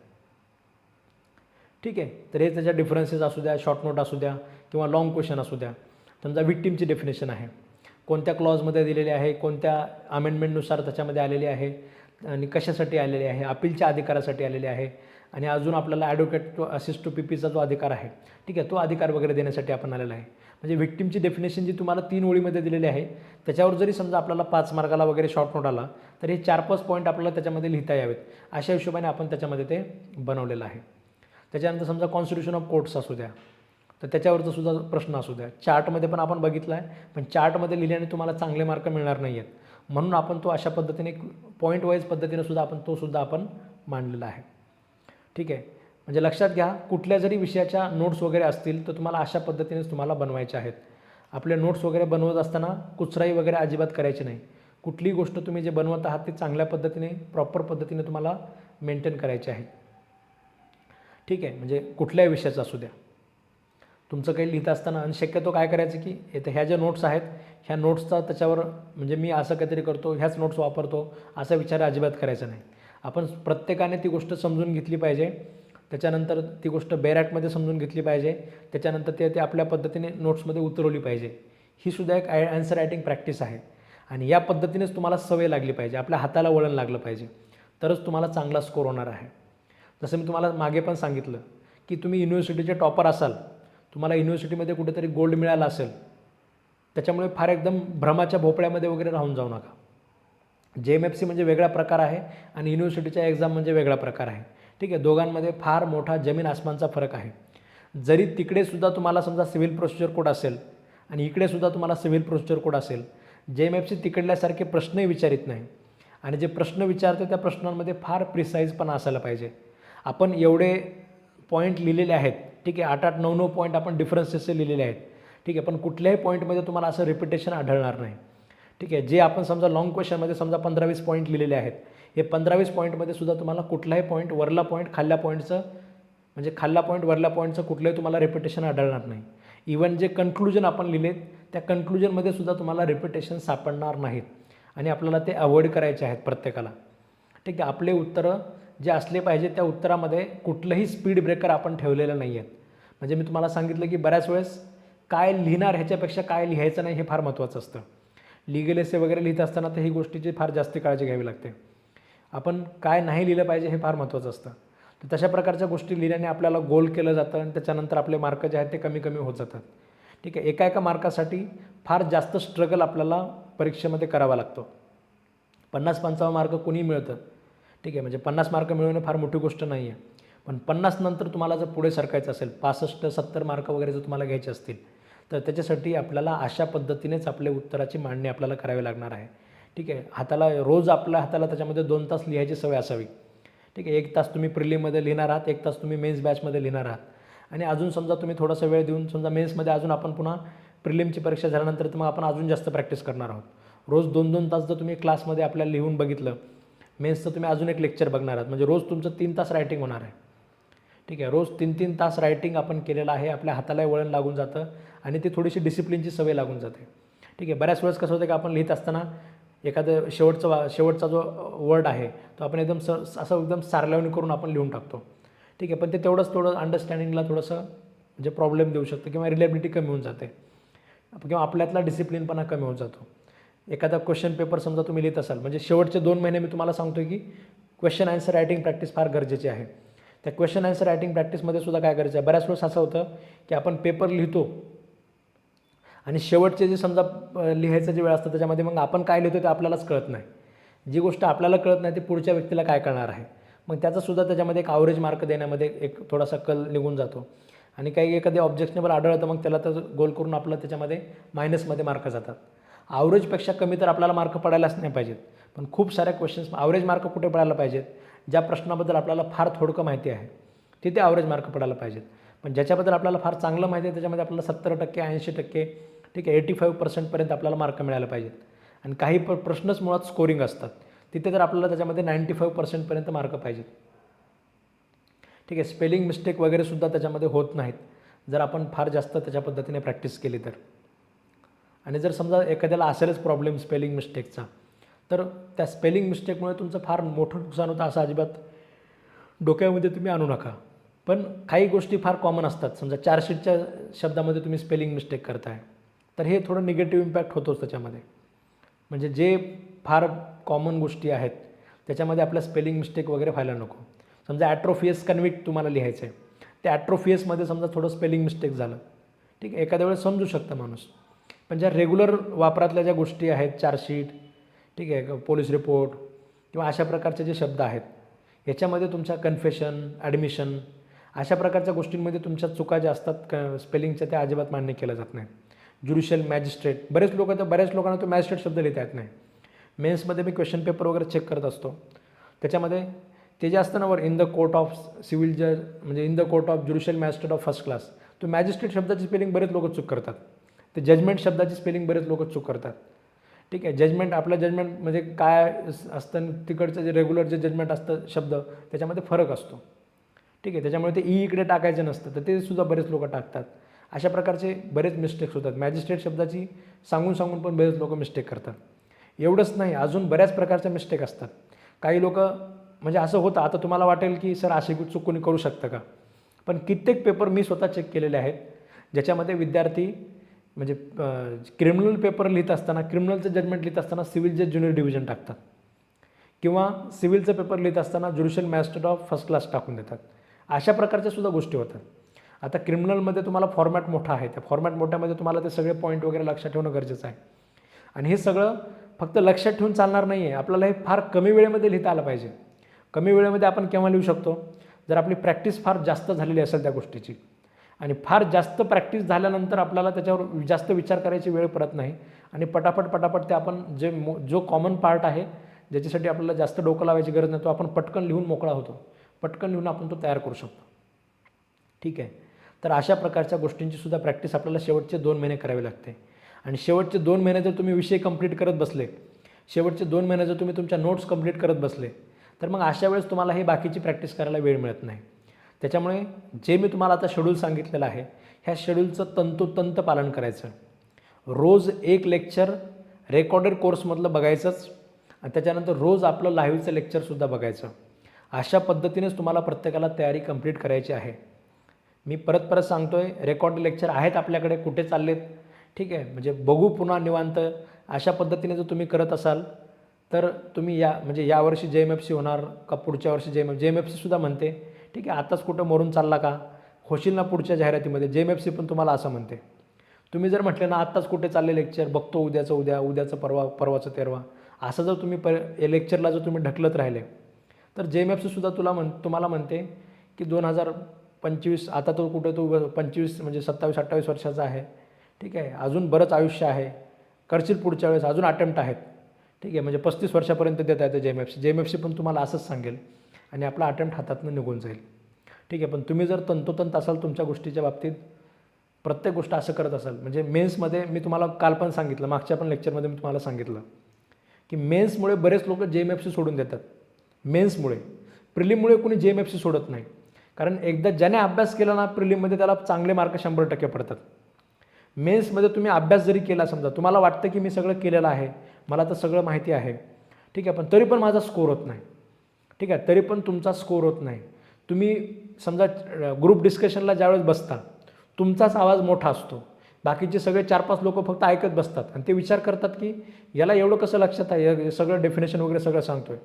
ठीक आहे. तर हे त्याच्या डिफरन्सेस असू द्या, शॉर्ट नोट असू द्या किंवा लाँग क्वेश्चन असू द्या. समजा विक्टिमची डेफिनेशन आहे, कोणत्या क्लॉजमध्ये दिलेली आहे, कोणत्या अमेंडमेंटनुसार त्याच्यामध्ये आलेली आहे, आणि कशासाठी आलेली आहे, अपीलच्या अधिकारासाठी आलेली आहे, आणि अजून आपल्याला ॲडव्होकेट टू असिस्ट टू PPचा जो अधिकार आहे, ठीक आहे, तो अधिकार वगैरे देण्यासाठी आपण आलेला आहे. म्हणजे विक्टिमची डेफिनेशन जी तुम्हाला 3 ओळीमध्ये दिलेली आहे, त्याच्यावर जरी समजा आपल्याला 5 मार्काला वगैरे शॉर्ट नोट आला तर हे 4-5 पॉईंट आपल्याला त्याच्यामध्ये लिहिता यावेत, अशा हिशोबाने आपण त्याच्यामध्ये ते बनवलेलं आहे. त्याच्यानंतर समजा कॉन्स्टिट्यूशन ऑफ कोर्ट्स असू द्या, तर त्याच्यावरचा सुद्धा प्रश्न असू द्या. चार्टमध्ये पण आपण बघितला आहे, पण चार्टमध्ये लिहिल्याने तुम्हाला चांगले मार्क मिळणार नाही आहेत, म्हणून आपण तो अशा पद्धतीने पॉईंट वाईज पद्धतीने सुद्धा आपण मांडलेला आहे, ठीक आहे. म्हणजे लक्षात घ्या, कुठल्या जरी विषयाच्या नोट्स वगैरे असतील तर तुम्हाला अशा पद्धतीनेच तुम्हाला बनवायच्या आहेत. आपले नोट्स वगैरे बनवत असताना कुचराई वगैरे अजिबात करायची नाही. कुठलीही गोष्ट तुम्ही जे बनवत आहात ती चांगल्या पद्धतीने प्रॉपर पद्धतीने तुम्हाला मेंटेन करायची आहे, ठीक आहे. म्हणजे कुठल्याही विषयाचं असू द्या, तुमचं काही लिहित असताना, आणि शक्यतो काय करायचं की ह्या ज्या नोट्स आहेत ह्या नोट्सचा त्याच्यावर म्हणजे मी असं काहीतरी करतो, ह्याच नोट्स वापरतो असा विचार अजिबात करायचा नाही. आपण प्रत्येकाने ती गोष्ट समजून घेतली पाहिजे, त्याच्यानंतर ती गोष्ट बेरॅटमध्ये समजून घेतली पाहिजे, त्याच्यानंतर ते आपल्या पद्धतीने नोट्समध्ये उतरवली पाहिजे. ही सुद्धा एक ॲन्सर रायटिंग प्रॅक्टिस आहे, आणि या पद्धतीनेच तुम्हाला सवय लागली पाहिजे, आपल्या हाताला वळण लागलं पाहिजे, तरच तुम्हाला चांगला स्कोर होणार आहे. जसं मी तुम्हाला मागे पण सांगितलं की तुम्ही युनिव्हर्सिटीचे टॉपर असाल, तुम्हाला युनिव्हर्सिटीमध्ये कुठेतरी गोल्ड मिळाला असेल, त्याच्यामुळे फार एकदम भ्रमाच्या भोपळ्यामध्ये वगैरे राहून जाऊ नका. JMFC म्हणजे वेगळा प्रकार आहे आणि युनिव्हर्सिटीच्या एक्झाम म्हणजे वेगळा प्रकार आहे. ठीक आहे, दोघांमध्ये फार मोठा जमीन आसमानचा फरक आहे. जरी तिकडे सुद्धा तुम्हाला समजा सिव्हिल प्रोसिजर कोड असेल आणि इकडे सुद्धा तुम्हाला सिव्हिल प्रोसिजर कोड असेल, JMFC तिकडल्यासारखे प्रश्नही विचारित नाही आणि जे प्रश्न विचारते त्या प्रश्नांमध्ये फार प्रिसाईजपणा असायला पाहिजे. आपण एवढे पॉईंट लिहिलेले आहेत, ठीक आहे, 8-8, 9-9 पॉईंट आपण डिफरन्सेसचे लिहिलेले आहेत, ठीक आहे, पण कुठल्याही पॉईंटमध्ये तुम्हाला असं रिपिटेशन आढळणार नाही. ठीक आहे, जे आपण समजा लॉंग क्वेश्चनमध्ये समजा 15-20 पॉईंट लिहिलेले आहेत, हे 15-20 पॉईंटमध्ये सुद्धा तुम्हाला कुठलाही पॉईंट वरला पॉईंट खाल्ल्या पॉईंटचं म्हणजे खाल्ला पॉईंट वरल्या पॉईंटचं कुठलंही तुम्हाला रिपिटेशन आढळणार नाही. इवन जे कन्क्लुजन आपण लिहिलेत त्या कन्क्लुजनमध्ये सुद्धा तुम्हाला रिपिटेशन सापडणार नाहीत आणि आपल्याला ते अवॉइड करायचे आहेत प्रत्येकाला. ठीक आहे, आपले उत्तरं जे असले पाहिजे त्या उत्तरामध्ये कुठलंही स्पीड ब्रेकर आपण ठेवलेलं नाही आहेत. म्हणजे मी तुम्हाला सांगितलं की बऱ्याच वेळेस काय लिहिणार ह्याच्यापेक्षा काय लिहायचं नाही हे फार महत्त्वाचं असतं. लिगल एसे वगैरे लिहित असताना तर ही गोष्टीची फार जास्त काळजी घ्यावी लागते. आपण काय नाही लिहिलं पाहिजे हे फार महत्त्वाचं असतं. तर तशा प्रकारच्या गोष्टी लिहिल्याने आपल्याला गोल केलं जातं आणि त्याच्यानंतर आपले मार्क जे आहेत ते कमी कमी होत जातात. ठीक आहे, एका मार्कासाठी फार जास्त स्ट्रगल आपल्याला परीक्षेमध्ये करावा लागतो. 50-55 मार्क कुणी मिळतं, ठीक आहे, म्हणजे 50 मार्क मिळवणं फार मोठी गोष्ट नाही आहे. पण 50 नंतर तुम्हाला जर पुढे सरकायचं असेल, 65-70 मार्क वगैरे जर तुम्हाला घ्यायचे असतील तर त्याच्यासाठी आपल्याला अशा पद्धतीनेच आपले उत्तराची मांडणी आपल्याला करावी लागणार आहे. ठीक आहे, आपल्या हाताला त्याच्यामध्ये 2 तास लिहायची सवय असावी. ठीक आहे, 1 तास तुम्ही प्रिलिममध्ये लिहिणार आहात, 1 तास तुम्ही मेन्स बॅचमध्ये लिहिणार आहात आणि अजून समजा तुम्ही थोडासा वेळ देऊन समजा मेन्समध्ये अजून आपण पुन्हा प्रिलिमची परीक्षा झाल्यानंतर तर मग आपण अजून जास्त प्रॅक्टिस करणार आहोत. रोज 2-2 तास जर तुम्ही क्लासमध्ये आपल्याला लिहून बघितलं, मेन्सचं तुम्ही अजून एक लेक्चर बघणार आहात, म्हणजे रोज तुमचं 3 तास रायटिंग होणार आहे. ठीक आहे, रोज 3-3 तास रायटिंग आपण केलेलं आहे, आपल्या हातालाही वळण लागून जातं आणि ती थोडीशी डिसिप्लिनची सवय लागून जाते. ठीक आहे, बऱ्याच वेळेस कसं होतं की आपण लिहित असताना एखादं शेवटचा जो वर्ड आहे तो आपण असं एकदम सारल्यावणी करून आपण लिहून टाकतो. ठीक आहे, पण ते थोडं अंडरस्टँडिंगला थोडंसं म्हणजे प्रॉब्लेम देऊ शकतं किंवा रिलेबिलिटी कमी होऊन जाते किंवा आपल्यातला डिसिप्लिनपणा कमी होऊन जातो. एखादा क्वेश्चन पेपर समजा तुम्ही लिहित असाल, म्हणजे शेवटचे 2 महिने मी तुम्हाला सांगतो की क्वेश्चन आन्सर रायटिंग प्रॅक्टिस फार गरजेची आहे. त्या क्वेश्चन आन्सर रायटिंग प्रॅक्टिसमध्ये सुद्धा काय गरजेचं आहे, बऱ्याच वेळेस असं होतं की आपण पेपर लिहितो आणि शेवटचे जे समजा लिहायचं जे वेळ असतं त्याच्यामध्ये मग आपण काय लिहितो ते आपल्यालाच कळत नाही. जी गोष्ट आपल्याला कळत नाही ती पुढच्या व्यक्तीला काय कळणार आहे. मग त्याचासुद्धा त्याच्यामध्ये एक ॲव्हरेज मार्क देण्यामध्ये एक थोडासा कल निघून जातो आणि काही एखादे ऑब्जेक्शनेबल आढळतं मग त्याला तर गोल करून आपलं त्याच्यामध्ये मायनसमध्ये मार्क जातात. ॲव्हरेजपेक्षा कमी तर आपल्याला मार्क पडायलाच नाही पाहिजेत, पण खूप साऱ्या क्वेश्चन्स ॲव्हरेज मार्क कुठे पडायला पाहिजेत, ज्या प्रश्नाबद्दल आपल्याला फार थोडकं माहिती आहे तिथे ॲव्हरेज मार्क पडायला पाहिजेत. पण ज्याच्याबद्दल आपल्याला फार चांगलं माहिती आहे त्याच्यामध्ये आपल्याला 70%, 80%, ठीक आहे, 85% आपल्याला मार्क मिळायला पाहिजेत. आणि काही प्रश्नच मुळात स्कोरिंग असतात, तिथे तर आपल्याला त्याच्यामध्ये 95% मार्क पाहिजेत. ठीक आहे, स्पेलिंग मिस्टेक वगैरे सुद्धा त्याच्यामध्ये होत नाहीत जर आपण फार जास्त त्याच्या पद्धतीने प्रॅक्टिस केली तर. आणि जर समजा एखाद्याला असेलच प्रॉब्लेम स्पेलिंग मिस्टेकचा, तर त्या स्पेलिंग मिस्टेकमुळे तुमचं फार मोठं नुकसान होतं असं अजिबात डोक्यामध्ये तुम्ही आणू नका. पण काही गोष्टी फार कॉमन असतात, समजा चार्जशीटच्या शब्दामध्ये तुम्ही स्पेलिंग मिस्टेक करताय तर हे थोडं निगेटिव्ह इम्पॅक्ट होतोच त्याच्यामध्ये. म्हणजे जे फार कॉमन गोष्टी आहेत त्याच्यामध्ये आपल्या स्पेलिंग मिस्टेक वगैरे व्हायला नको. समजा ॲट्रोफियस कन्व्हिक्ट तुम्हाला लिहायचं आहे, त्या ॲट्रोफियसमध्ये समजा थोडं स्पेलिंग मिस्टेक झालं, ठीक आहे, एखाद्या वेळेस समजू शकतं माणूस. पण ज्या रेग्युलर वापरातल्या ज्या गोष्टी आहेत, चार्जशीट, ठीक आहे, पोलीस रिपोर्ट किंवा अशा प्रकारचे जे शब्द आहेत याच्यामध्ये तुमच्या कन्फेशन, ॲडमिशन अशा प्रकारच्या गोष्टींमध्ये तुमच्या चुका ज्या असतात स्पेलिंगच्या त्या अजिबात मान्य केल्या जात नाही. ज्युडिशियल मॅजिस्ट्रेट, बऱ्याच लोकांना तो मॅजिस्ट्रेट शब्द लिहिता येत नाही. मेन्समध्ये मी क्वेश्चन पेपर वगैरे चेक करत असतो, त्याच्यामध्ये ते जे असतं ना वर in the court of civil जज, म्हणजे in the court of judicial magistrate of first class, तो मॅजिस्ट्रेट शब्दाची स्पेलिंग बरेच लोक चूक करतात. ते जजमेंट शब्दाची स्पेलिंग बरेच लोक चूक करतात. ठीक आहे, जजमेंट, आपलं जजमेंट म्हणजे काय असतं, तिकडचं जे रेग्युलर जे जजमेंट असतं शब्द त्याच्यामध्ये फरक असतो. ठीक आहे, त्याच्यामुळे ते इकडे टाकायचं नसतं तर ते सुद्धा बरेच लोक टाकतात. अशा प्रकारचे बरेच मिस्टेक्स होतात. मॅजिस्ट्रेट शब्दाची सांगून पण बरेच लोक मिस्टेक करतात. एवढंच नाही, अजून बऱ्याच प्रकारच्या मिस्टेक असतात. काही लोक म्हणजे असं होतं, आता तुम्हाला वाटेल की सर अशी चूक कोणी करू शकतं का, पण कित्येक पेपर मी स्वतः चेक केलेले आहेत ज्याच्यामध्ये विद्यार्थी म्हणजे क्रिमिनल पेपर लिहित असताना, क्रिमिनलचं जजमेंट लिहित असताना सिव्हिल जज ज्युनियर डिव्हिजन टाकतात किंवा सिव्हिलचं पेपर लिहित असताना judicial magistrate of first class टाकून देतात. अशा प्रकारच्या सुद्धा गोष्टी होतात. आता क्रिमिनलमध्ये तुम्हाला फॉर्मॅट मोठा आहे, त्या फॉर्मॅट मोठ्यामध्ये तुम्हाला ते सगळे पॉईंट वगैरे लक्षात ठेवणं गरजेचं आहे. आणि हे सगळं फक्त लक्षात ठेवून चालणार नाही आहे, आपल्याला हे फार कमी वेळेमध्ये लिहिता आलं पाहिजे. कमी वेळेमध्ये आपण केव्हा लिहू शकतो, जर आपली प्रॅक्टिस फार जास्त झालेली असेल त्या गोष्टीची. आणि फार जास्त प्रॅक्टिस झाल्यानंतर आपल्याला त्याच्यावर जास्त विचार करायची वेळ पडत नाही आणि पटापट ते आपण जो कॉमन पार्ट आहे ज्याच्यासाठी आपल्याला जास्त डोकं लावायची गरज नाही, तो आपण पटकन लिहून मोकळा होतो. पटकन लिहून आपण तो तयार करू शकतो. ठीक आहे. तर अशा प्रकारच्या गोष्टींची सुद्धा प्रॅक्टिस आपल्याला शेवटचे 2 महिने करावी लागते. आणि शेवटचे 2 महिने जर तुम्ही विषय कंप्लीट करत बसले, शेवटचे 2 महिने जर तुम्ही तुमच्या नोट्स कंप्लीट करत बसले, तर मग अशा वेळेस तुम्हाला हे बाकीची प्रॅक्टिस करायला वेळ मिळत नाही. त्याच्यामुळे जे मी तुम्हाला आता शेड्यूल सांगितलेलं आहे, ह्या शेड्यूलचं तंतोतंत पालन करायचं. रोज एक लेक्चर रेकॉर्डेड कोर्समधलं बघायचंच आणि त्याच्यानंतर रोज आपलं लाईव्हचं लेक्चरसुद्धा बघायचं. अशा पद्धतीनेच तुम्हाला प्रत्येकाला तयारी कंप्लीट करायची आहे. मी परत सांगतो आहे, रेकॉर्ड लेक्चर आहेत आपल्याकडे, कुठे चाललेत, ठीक आहे. म्हणजे बघू पुन्हा निवांत. अशा पद्धतीने जर तुम्ही करत असाल तर तुम्ही यावर्षी JMFC होणार का पुढच्या वर्षी JMFC सुद्धा म्हणते, ठीक आहे. आताच कुठं मरून चालला का, होशील ना पुढच्या जाहिरातीमध्ये. JMFC पण तुम्हाला असं म्हणते. तुम्ही जर म्हटले ना आत्ताच कुठे चालले लेक्चर, बघतो उद्याचं उद्या, उद्याचं परवा, परवाचं तेरवा, असं जर तुम्ही लेक्चरला जर तुम्ही ढकलत राहिले तर JMFC सुद्धा तुम्हाला म्हणते की 2025, आता तो कुठे तो 25 म्हणजे 27-28 वर्षाचा आहे, ठीक आहे. अजून बरंच आयुष्य आहे, करशील पुढच्या वेळेस, अजून अटेम्प्ट आहेत, ठीक आहे. म्हणजे 35 वर्षापर्यंत देता येतं JMFC पण तुम्हाला असंच सांगेल आणि आपला अटेम्प्ट हातातून निघून जाईल, ठीक आहे. पण तुम्ही जर तंतोतंत असाल तुमच्या गोष्टीच्या बाबतीत, प्रत्येक गोष्ट असं करत असाल, म्हणजे मेन्समध्ये मी तुम्हाला काल पण सांगितलं, मागच्या पण लेक्चरमध्ये मी तुम्हाला सांगितलं की मेन्समुळे बरेच लोक JMFC सोडून देतात. मेन्समुळे, प्रिलिममुळे कोणी JMFC सोडत नाही. कारण एकदा ज्याने अभ्यास केला ना प्रिलिममध्ये, त्याला चांगले मार्क 100% पडतात. मेन्समध्ये तुम्ही अभ्यास जरी केला, समजा तुम्हाला वाटतं की मी सगळं केलेलं आहे, मला तर सगळं माहिती आहे, ठीक आहे, पण तरी पण माझा स्कोर होत नाही, ठीक आहे, तरी पण तुमचा स्कोर होत नाही. तुम्ही समजा ग्रुप डिस्कशनला ज्यावेळेस बसता, तुमचाच आवाज मोठा असतो, बाकीचे सगळे 4-5 लोक फक्त ऐकत बसतात आणि ते विचार करतात की याला एवढं कसं लक्षात आहे, सगळं डेफिनेशन वगैरे सगळं सांगतोय.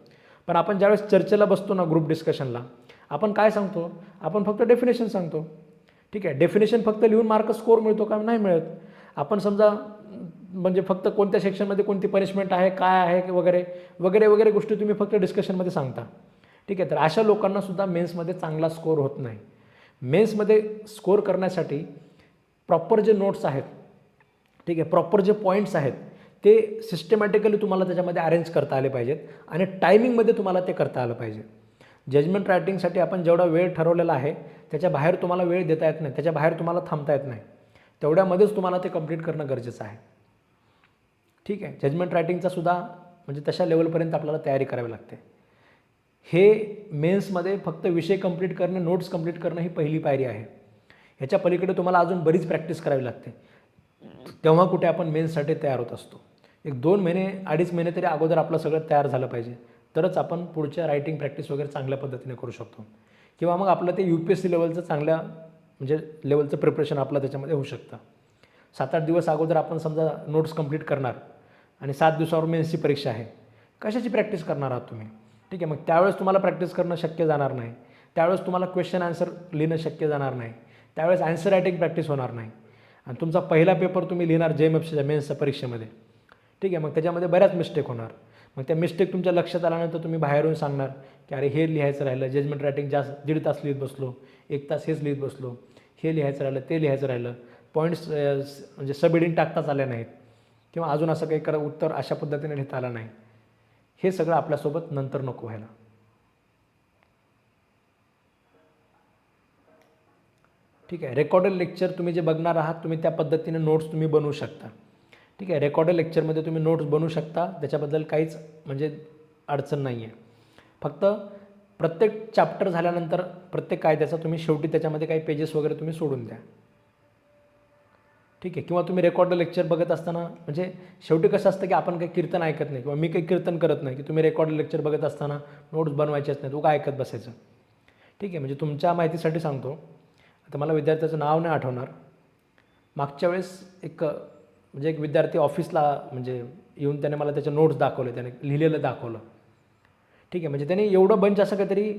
पण आपण ज्यावेळेस चर्चेला बसतो ना ग्रुप डिस्कशनला, आपण काय सांगतो, आपण फक्त डेफिनेशन सांगतो, ठीक आहे. डेफिनेशन फक्त लिहून मार्क स्कोर मिळतो का, नाही मिळत. आपण समजा म्हणजे फक्त कोणत्या सेक्शनमध्ये कोणती पनिशमेंट आहे, काय आहे वगैरे वगैरे वगैरे गोष्टी तुम्ही फक्त डिस्कशनमध्ये सांगता, ठीक आहे. तर अशा लोकांनासुद्धा मेन्समध्ये चांगला स्कोर होत नाही. मेन्समध्ये स्कोर करण्यासाठी प्रॉपर जे नोट्स आहेत, ठीक आहे, प्रॉपर जे पॉईंट्स आहेत ते सिस्टमॅटिकली तुम्हाला त्याच्यामध्ये अरेंज करता आले पाहिजेत आणि टायमिंगमध्ये तुम्हाला ते करता आलं पाहिजे. जजमेंट रायटिंगसाठी आपण जेवढा वेळ ठरवलेला आहे त्याच्या बाहेर तुम्हाला वेळ देता येत नाही, त्याच्या बाहेर तुम्हाला थांबता येत नाही, तेवढ्यामध्येच तुम्हाला ते कंप्लीट करणं गरजेचं आहे, ठीक आहे. जजमेंट रायटिंगचा सुद्धा म्हणजे तशा लेवलपर्यंत आपल्याला तयारी करावी लागते. हे मेन्समध्ये फक्त विषय कंप्लीट करणं, नोट्स कंप्लीट करणं ही पहिली पायरी आहे. ह्याच्या पलीकडे तुम्हाला अजून बरीच प्रॅक्टिस करावी लागते. तेव्हा कुठे आपण मेन्ससाठी तयार होत असतो. 1-2 महिने 2.5 महिने तरी अगोदर आपलं सगळं तयार झालं पाहिजे, तरच आपण पुढच्या रायटिंग प्रॅक्टिस वगैरे चांगल्या पद्धतीने करू शकतो. किंवा मग आपलं ते UPSC लेवलचं चांगल्या म्हणजे लेवलचं प्रिपरेशन आपलं त्याच्यामध्ये होऊ शकतं. 7-8 दिवस अगोदर आपण समजा नोट्स कंप्लीट करणार आणि 7 दिवसावर मेन्सची परीक्षा आहे, कशाची प्रॅक्टिस करणार आहात तुम्ही, ठीक आहे. मग त्यावेळेस तुम्हाला प्रॅक्टिस करणं शक्य जाणार नाही, त्यावेळेस तुम्हाला क्वेश्चन आन्सर लिहिणं शक्य जाणार नाही, त्यावेळेस आन्सर रायटिंग प्रॅक्टिस होणार नाही आणि तुमचा पहिला पेपर तुम्ही लिहिणार JMFCच्या मेन्सच्या परीक्षेमध्ये, ठीक आहे. मग त्याच्यामध्ये बऱ्याच मिस्टेक होणार. मग त्या मिस्टेक तुमच्या लक्षात आल्यानंतर तुम्ही बाहेरून सांगणार की अरे हे लिहायचं राहिलं, जजमेंट रायटिंग जास्त 1.5 तास लिहित बसलो, 1 तास हेच लिहित बसलो, हे लिहायचं राहिलं, ते लिहायचं राहिलं, पॉईंट्स म्हणजे सब हेडिंग टाकताच आल्या नाहीत किंवा अजून असं काही उत्तर अशा पद्धतीने लिहिता आलं नाही. हे सगळं आपल्यासोबत नंतर नको व्हायला, ठीक आहे. रेकॉर्डेड लेक्चर तुम्ही जे बघणार आहात, तुम्ही त्या पद्धतीने नोट्स तुम्ही बनवू शकता, ठीक आहे. रेकॉर्डेड लेक्चरमध्ये तुम्ही नोट्स बनवू शकता, त्याच्याबद्दल काहीच म्हणजे अडचण नाही आहे. फक्त प्रत्येक चॅप्टर झाल्यानंतर प्रत्येक कायद्याचा तुम्ही शेवटी त्याच्यामध्ये काही पेजेस वगैरे तुम्ही सोडून द्या, ठीक आहे. किंवा तुम्ही रेकॉर्ड लेक्चर बघत असताना म्हणजे शेवटी कसं असतं की आपण काही कीर्तन ऐकत नाही किंवा मी काही कीर्तन करत नाही की तुम्ही रेकॉर्ड लेक्चर बघत असताना नोट्स बनवायचेच नाही, तू काय ऐकत बसायचं, ठीक आहे. म्हणजे तुमच्या माहितीसाठी सांगतो, आता मला विद्यार्थ्याचं नाव नाही आठवणार, मागच्या वेळेस एक विद्यार्थी ऑफिसला म्हणजे येऊन त्याने मला त्याचे नोट्स दाखवले, त्याने लिहिलेलं दाखवलं, ठीक आहे. म्हणजे त्याने एवढं बंच असं काहीतरी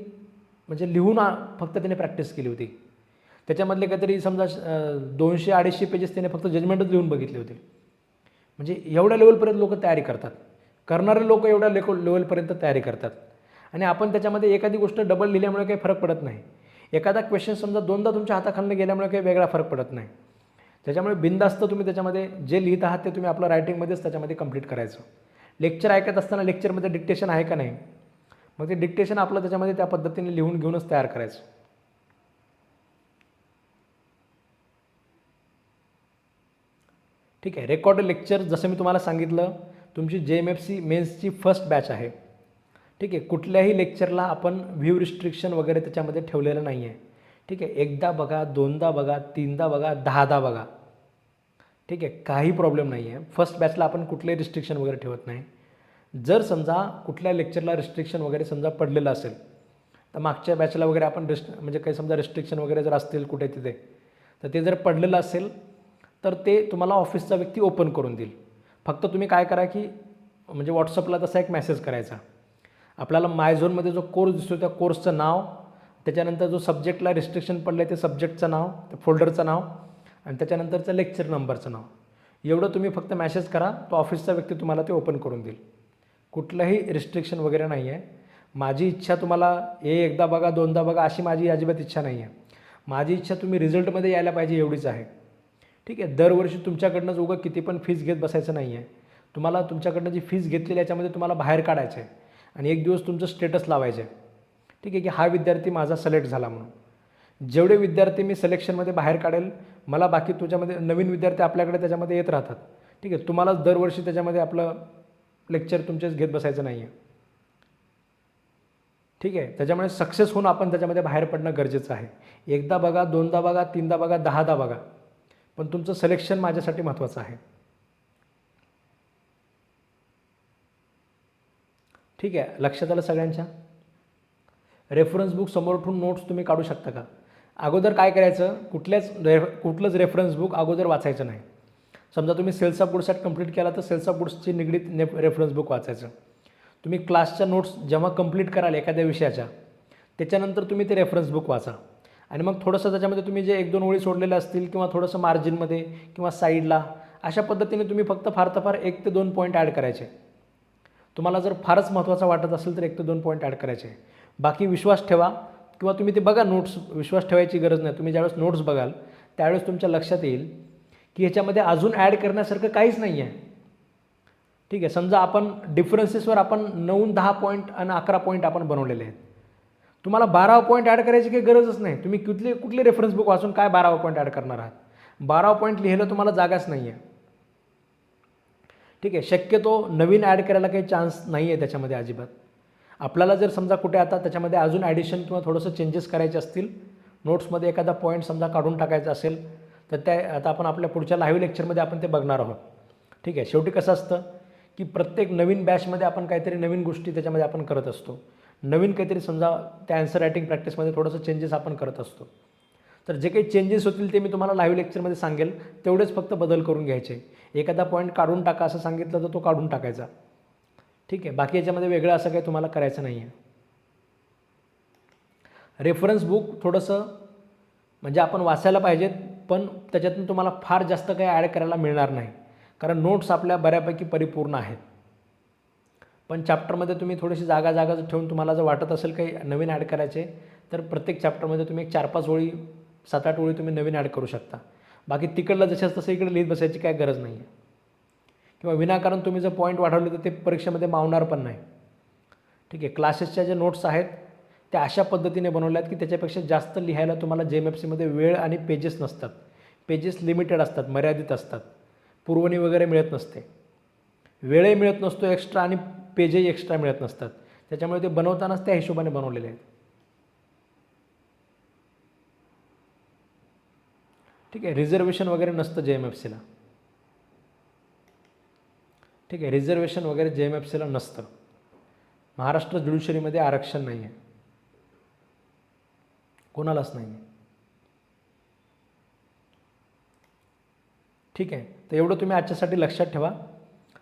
म्हणजे लिहून फक्त त्याने प्रॅक्टिस केली होती. त्याच्यामधले काहीतरी समजा 200-250 पेजेस त्याने फक्त जजमेंटच लिहून बघितले होते. म्हणजे एवढ्या लेवलपर्यंत लोक तयारी करतात. करणारे लोक एवढ्या लेवलपर्यंत तयारी करतात. आणि आपण त्याच्यामध्ये एखादी गोष्ट डबल लिहिल्यामुळे काही फरक पडत नाही. एखादा क्वेश्चन समजा 2दा तुमच्या हाताखालनं गेल्यामुळे काही वेगळा फरक पडत नाही. त्याच्यामुळे बिनधास्त तुम्ही त्याच्यामध्ये जे लिहित आहात ते तुम्ही आपलं रायटिंगमध्येच त्याच्यामध्ये कंप्लीट करायचं. लेक्चर ऐकत असताना लेक्चरमध्ये डिक्टेशन आहे का नाही, मग ते डिक्टेशन आपलं त्याच्यामध्ये त्या पद्धतीने लिहून घेऊनच तयार करायचं. ठीक आहे. रेकॉर्ड लेक्चर जसं मी तुम्हाला सांगितलं, तुमची JMFC मेन्सची फर्स्ट बॅच आहे. ठीक आहे. कुठल्याही लेक्चरला आपण व्ह्यू रिस्ट्रिक्शन वगैरे त्याच्यामध्ये ठेवलेलं नाही आहे. ठीक आहे. एकदा बघा, 2दा बघा, 3दा बघा, 10दा बघा. ठीक आहे. काही प्रॉब्लेम नाही आहे. फर्स्ट बॅचला आपण कुठलेही रिस्ट्रिक्शन वगैरे ठेवत नाही. जर समजा कुठल्या लेक्चरला रिस्ट्रिक्शन वगैरे समजा पडलेलं असेल, तर मागच्या बॅचला वगैरे आपण म्हणजे काही समजा रिस्ट्रिक्शन वगैरे जर असतील कुठे तिथे, तर ते जर पडलेलं असेल तर ते तुम्हाला ऑफिसचा व्यक्ती ओपन करून देईल. फक्त तुम्ही काय करा की म्हणजे व्हॉट्सअपला तसा एक मेसेज करायचा. आपल्याला मायझोनमध्ये जो कोर्स दिसतो त्या कोर्सचं नाव, त्याच्यानंतर जो सब्जेक्टला रिस्ट्रिक्शन पडलं आहे ते सब्जेक्टचं नाव, त्या फोल्डरचं नाव आणि त्याच्यानंतरचं लेक्चर नंबरचं नाव, एवढं तुम्ही फक्त मॅसेज करा. तो ऑफिसचा व्यक्ती तुम्हाला ते ओपन करून देईल. कुठलंही रिस्ट्रिक्शन वगैरे नाही आहे. माझी इच्छा तुम्हाला एकदा बघा, 2दा बघा अशी माझी अजिबात इच्छा नाही आहे. माझी इच्छा तुम्ही रिझल्टमध्ये यायला पाहिजे एवढीच आहे. ठीक आहे. दरवर्षी तुमच्याकडनंच उगा किती पण फीस घेत बसायचं नाही आहे. तुम्हाला तुमच्याकडनं जी फीस घेतलेली याच्यामध्ये तुम्हाला बाहेर काढायचं आहे आणि एक दिवस तुमचं स्टेटस लावायचं आहे. ठीक आहे की हा विद्यार्थी माझा सिलेक्ट झाला म्हणून. जेवढे विद्यार्थी मी सिलेक्शनमध्ये बाहेर काढेल, मला बाकी तुझ्यामध्ये नवीन विद्यार्थी आपल्याकडे त्याच्यामध्ये येत राहतात. ठीक आहे. तुम्हालाच दरवर्षी त्याच्यामध्ये आपलं लेक्चर तुमचेच घेत बसायचं नाही आहे. ठीक आहे. त्याच्यामुळे सक्सेस होऊन आपण त्याच्यामध्ये बाहेर पडणं गरजेचं आहे. एकदा बघा, 2दा बघा, 3दा बघा, 10दा बघा, पण तुमचं सिलेक्शन माझ्यासाठी महत्त्वाचं आहे. ठीक आहे. लक्षात आलं सगळ्यांच्या? रेफरन्स बुक समोर ठेवून नोट्स तुम्ही काढू शकता का? अगोदर काय करायचं, कुठलंच रेफरन्स बुक अगोदर वाचायचं नाही. समजा तुम्ही सेल्स ऑफ गुड्स कंप्लीट केला तर सेल्स ऑफ गुड्सची निगडीत रेफरन्स बुक वाचायचं. तुम्ही क्लासच्या नोट्स जेव्हा कंप्लीट कराल एखाद्या विषयाच्या, त्याच्यानंतर तुम्ही ते रेफरन्स बुक वाचा आणि मग थोडंसं त्याच्यामध्ये तुम्ही जे 1-2 ओळी सोडलेल्या असतील किंवा थोडंसं मार्जिनमध्ये किंवा साईडला, अशा पद्धतीने तुम्ही फक्त फार तर फार 1 ते 2 पॉईंट ॲड करायचे. तुम्हाला जर फारच महत्त्वाचं वाटत असेल तर 1 ते 2 पॉईंट ॲड करायचे. बाकी विश्वास ठेवा किंवा तुम्ही ते बघा नोट्स, विश्वास ठेवायची गरज नाही. तुम्ही ज्यावेळेस नोट्स बघाल त्यावेळेस तुमच्या लक्षात येईल की ह्याच्यामध्ये अजून ॲड करण्यासारखं काहीच नाही आहे. ठीक आहे. समजा आपण डिफरन्सेसवर आपण 9-10 पॉईंट आणि 11 पॉईंट आपण बनवलेले आहेत. तुम्हाला 12 पॉईंट ॲड करायची काही गरजच नाही. तुम्ही कुठले रेफरन्स बुक वाचून काय 12 पॉईंट ॲड करणार आहात? 12 पॉईंट लिहायला तुम्हाला जागाच नाही आहे. ठीक आहे. शक्यतो नवीन ॲड करायला काही चान्स नाही आहे त्याच्यामध्ये अजिबात. आपल्याला जर समजा कुठे आता त्याच्यामध्ये अजून ॲडिशन किंवा थोडंसं चेंजेस करायचे असतील, नोट्समध्ये एखादा पॉईंट समजा काढून टाकायचा असेल, तर त्या आता आपण आपल्या पुढच्या लाईव्ह लेक्चरमध्ये आपण ते बघणार आहोत. ठीक आहे. शेवटी कसं असतं की प्रत्येक नवीन बॅचमध्ये आपण काहीतरी नवीन गोष्टी त्याच्यामध्ये आपण करत असतो. नवीन काहीतरी समजा त्या ॲन्सर रायटिंग प्रॅक्टिसमध्ये थोडंसं चेंजेस आपण करत असतो. तर जे काही चेंजेस होतील ते मी तुम्हाला लाईव्ह लेक्चरमध्ये सांगेल, तेवढेच फक्त बदल करून घ्यायचे. एखादा पॉईंट काढून टाका असं सांगितलं तर तो काढून टाकायचा. ठीक आहे. बाकी याच्यामध्ये वेगळं असं काही तुम्हाला करायचं नाही आहे. रेफरन्स बुक थोडंसं म्हणजे आपण वाचायला पाहिजेत, पण त्याच्यातून तुम्हाला फार जास्त काही ॲड करायला मिळणार नाही, कारण नोट्स आपल्या बऱ्यापैकी परिपूर्ण आहेत. पण चॅप्टरमध्ये तुम्ही थोडीशी जागा ठेवून तुम्हाला जर वाटत असेल काही नवीन ॲड करायचे, तर प्रत्येक चॅप्टरमध्ये तुम्ही एक 4-5 ओळी, 7-8 ओळी तुम्ही नवीन ॲड करू शकता. बाकी तिकडलं जसं तसं इकडे लिहित बसायची काय गरज नाही आहे. किंवा विनाकारण तुम्ही जर पॉईंट वाढवले तर ते परीक्षेमध्ये मावणार पण नाही. ठीक आहे. क्लासेसच्या जे नोट्स आहेत त्या अशा पद्धतीने बनवल्या आहेत की त्याच्यापेक्षा जास्त लिहायला तुम्हाला JMFCमध्ये वेळ आणि पेजेस नसतात. पेजेस लिमिटेड असतात, मर्यादित असतात. पुरवणी वगैरे मिळत नसते, वेळही मिळत नसतो एक्स्ट्रा आणि पेजही एक्स्ट्रा मिळत नसतात. त्याच्यामुळे ते बनवतानाच त्या हिशोबाने बनवलेले आहेत. ठीक आहे. रिझर्वेशन वगैरे नसतं JMFCला. ठीक आहे. रिझर्वेशन वगैरे JMFCला नसतं. महाराष्ट्र ज्युडिशरीमध्ये आरक्षण नाही आहे, कोणालाच नाही आहे. ठीक आहे. तर एवढं तुम्ही आजच्यासाठी लक्षात ठेवा.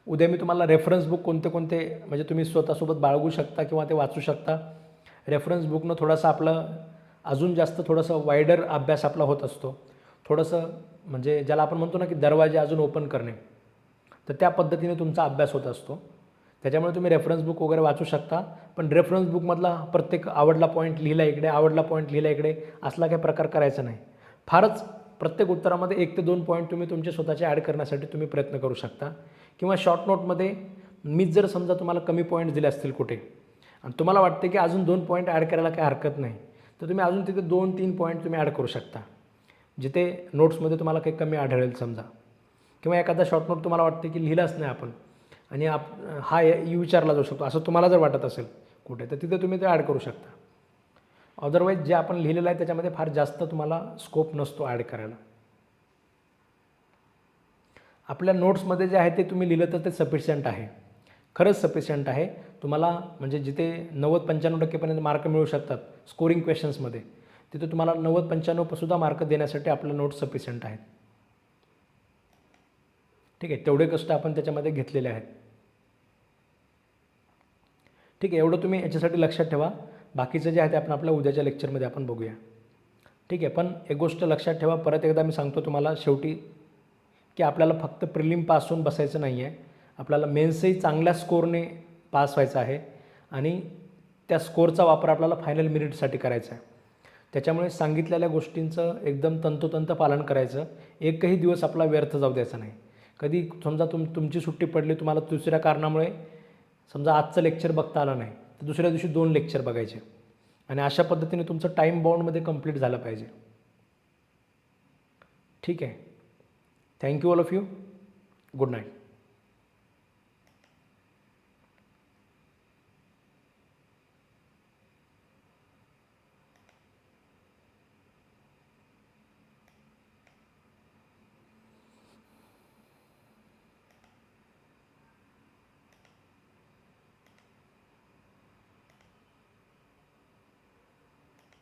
उद्या मी तुम्हाला रेफरन्स बुक कोणते कोणते म्हणजे तुम्ही स्वतःसोबत बाळगू शकता किंवा ते वाचू शकता. रेफरन्स बुकनं थोडंसं आपलं अजून जास्त थोडंसं वायडर अभ्यास आपला होत असतो. थोडंसं म्हणजे ज्याला आपण म्हणतो ना की दरवाजे अजून ओपन करणे, तर त्या पद्धतीने तुमचा अभ्यास होत असतो. त्याच्यामुळे तुम्ही रेफरन्स बुक वगैरे वाचू शकता. पण रेफरन्स बुकमधला प्रत्येक आवडला पॉईंट लिहिला इकडे, आवडला पॉईंट लिहिला इकडे, असला काही प्रकार करायचा नाही. फारच प्रत्येक उत्तरामध्ये 1 ते 2 पॉईंट तुम्ही तुमचे स्वतःचे ॲड करण्यासाठी तुम्ही प्रयत्न करू शकता. किंवा शॉर्ट नोटमध्ये मीच जर समजा तुम्हाला कमी पॉईंट दिले असतील कुठे आणि तुम्हाला वाटते की अजून 2 पॉईंट ॲड करायला काही हरकत नाही, तर तुम्ही अजून तिथे 2-3 पॉईंट तुम्ही ॲड करू शकता, जिथे नोट्समध्ये तुम्हाला काही कमी आढळेल समजा. किंवा एखादा शॉर्ट नोट तुम्हाला वाटते की लिहिलाच नाही आपण आणि हा विचारला जाऊ शकतो असं तुम्हाला जर वाटत असेल कुठे, तर तिथे तुम्ही ते ॲड करू शकता. अदरवाईज जे आपण लिहिलेलं आहे त्याच्यामध्ये फार जास्त तुम्हाला स्कोप नसतो ॲड करायला. आपल्या नोट्समध्ये जे आहे ते तुम्ही लिहिलं तर ते सफिशियंट आहे, खरंच सफिशियंट आहे. तुम्हाला म्हणजे जिथे 90-95% मार्क मिळू शकतात स्कोरिंग क्वेश्चन्समध्ये, तिथे तुम्हाला 90-95 सुद्धा मार्क देण्यासाठी आपलं नोट्स सफिशियंट आहेत. ठीक आहे, तेवढे कष्ट आपण त्याच्यामध्ये घेतलेले आहेत. ठीक आहे, एवढं तुम्ही याच्यासाठी लक्षात ठेवा. बाकीचं जे आहे ते आपण आपल्या उद्याच्या लेक्चरमध्ये आपण बघूया. ठीक आहे, पण एक गोष्ट लक्षात ठेवा, परत एकदा मी सांगतो तुम्हाला शेवटी, की आपल्याला फक्त प्रिलिम पास होऊन बसायचं नाही आहे. आपल्याला मेन्सही चांगल्या स्कोरने पास व्हायचं आहे आणि त्या स्कोरचा वापर आपल्याला फायनल मेरिटसाठी करायचा आहे. त्याच्यामुळे सांगितलेल्या गोष्टींचं एकदम तंतोतंत पालन करायचं. एकही दिवस आपला व्यर्थ जाऊ द्यायचा नाही. कधी समजा तुमची सुट्टी पडली, तुम्हाला दुसऱ्या कारणामुळे समजा आजचं लेक्चर बघता आलं नाही, तर दुसऱ्या दिवशी 2 लेक्चर बघायचे आणि अशा पद्धतीने तुमचं टाईम बाउंडमध्ये कंप्लीट झालं पाहिजे. ठीक आहे, thank you all of you. Good night.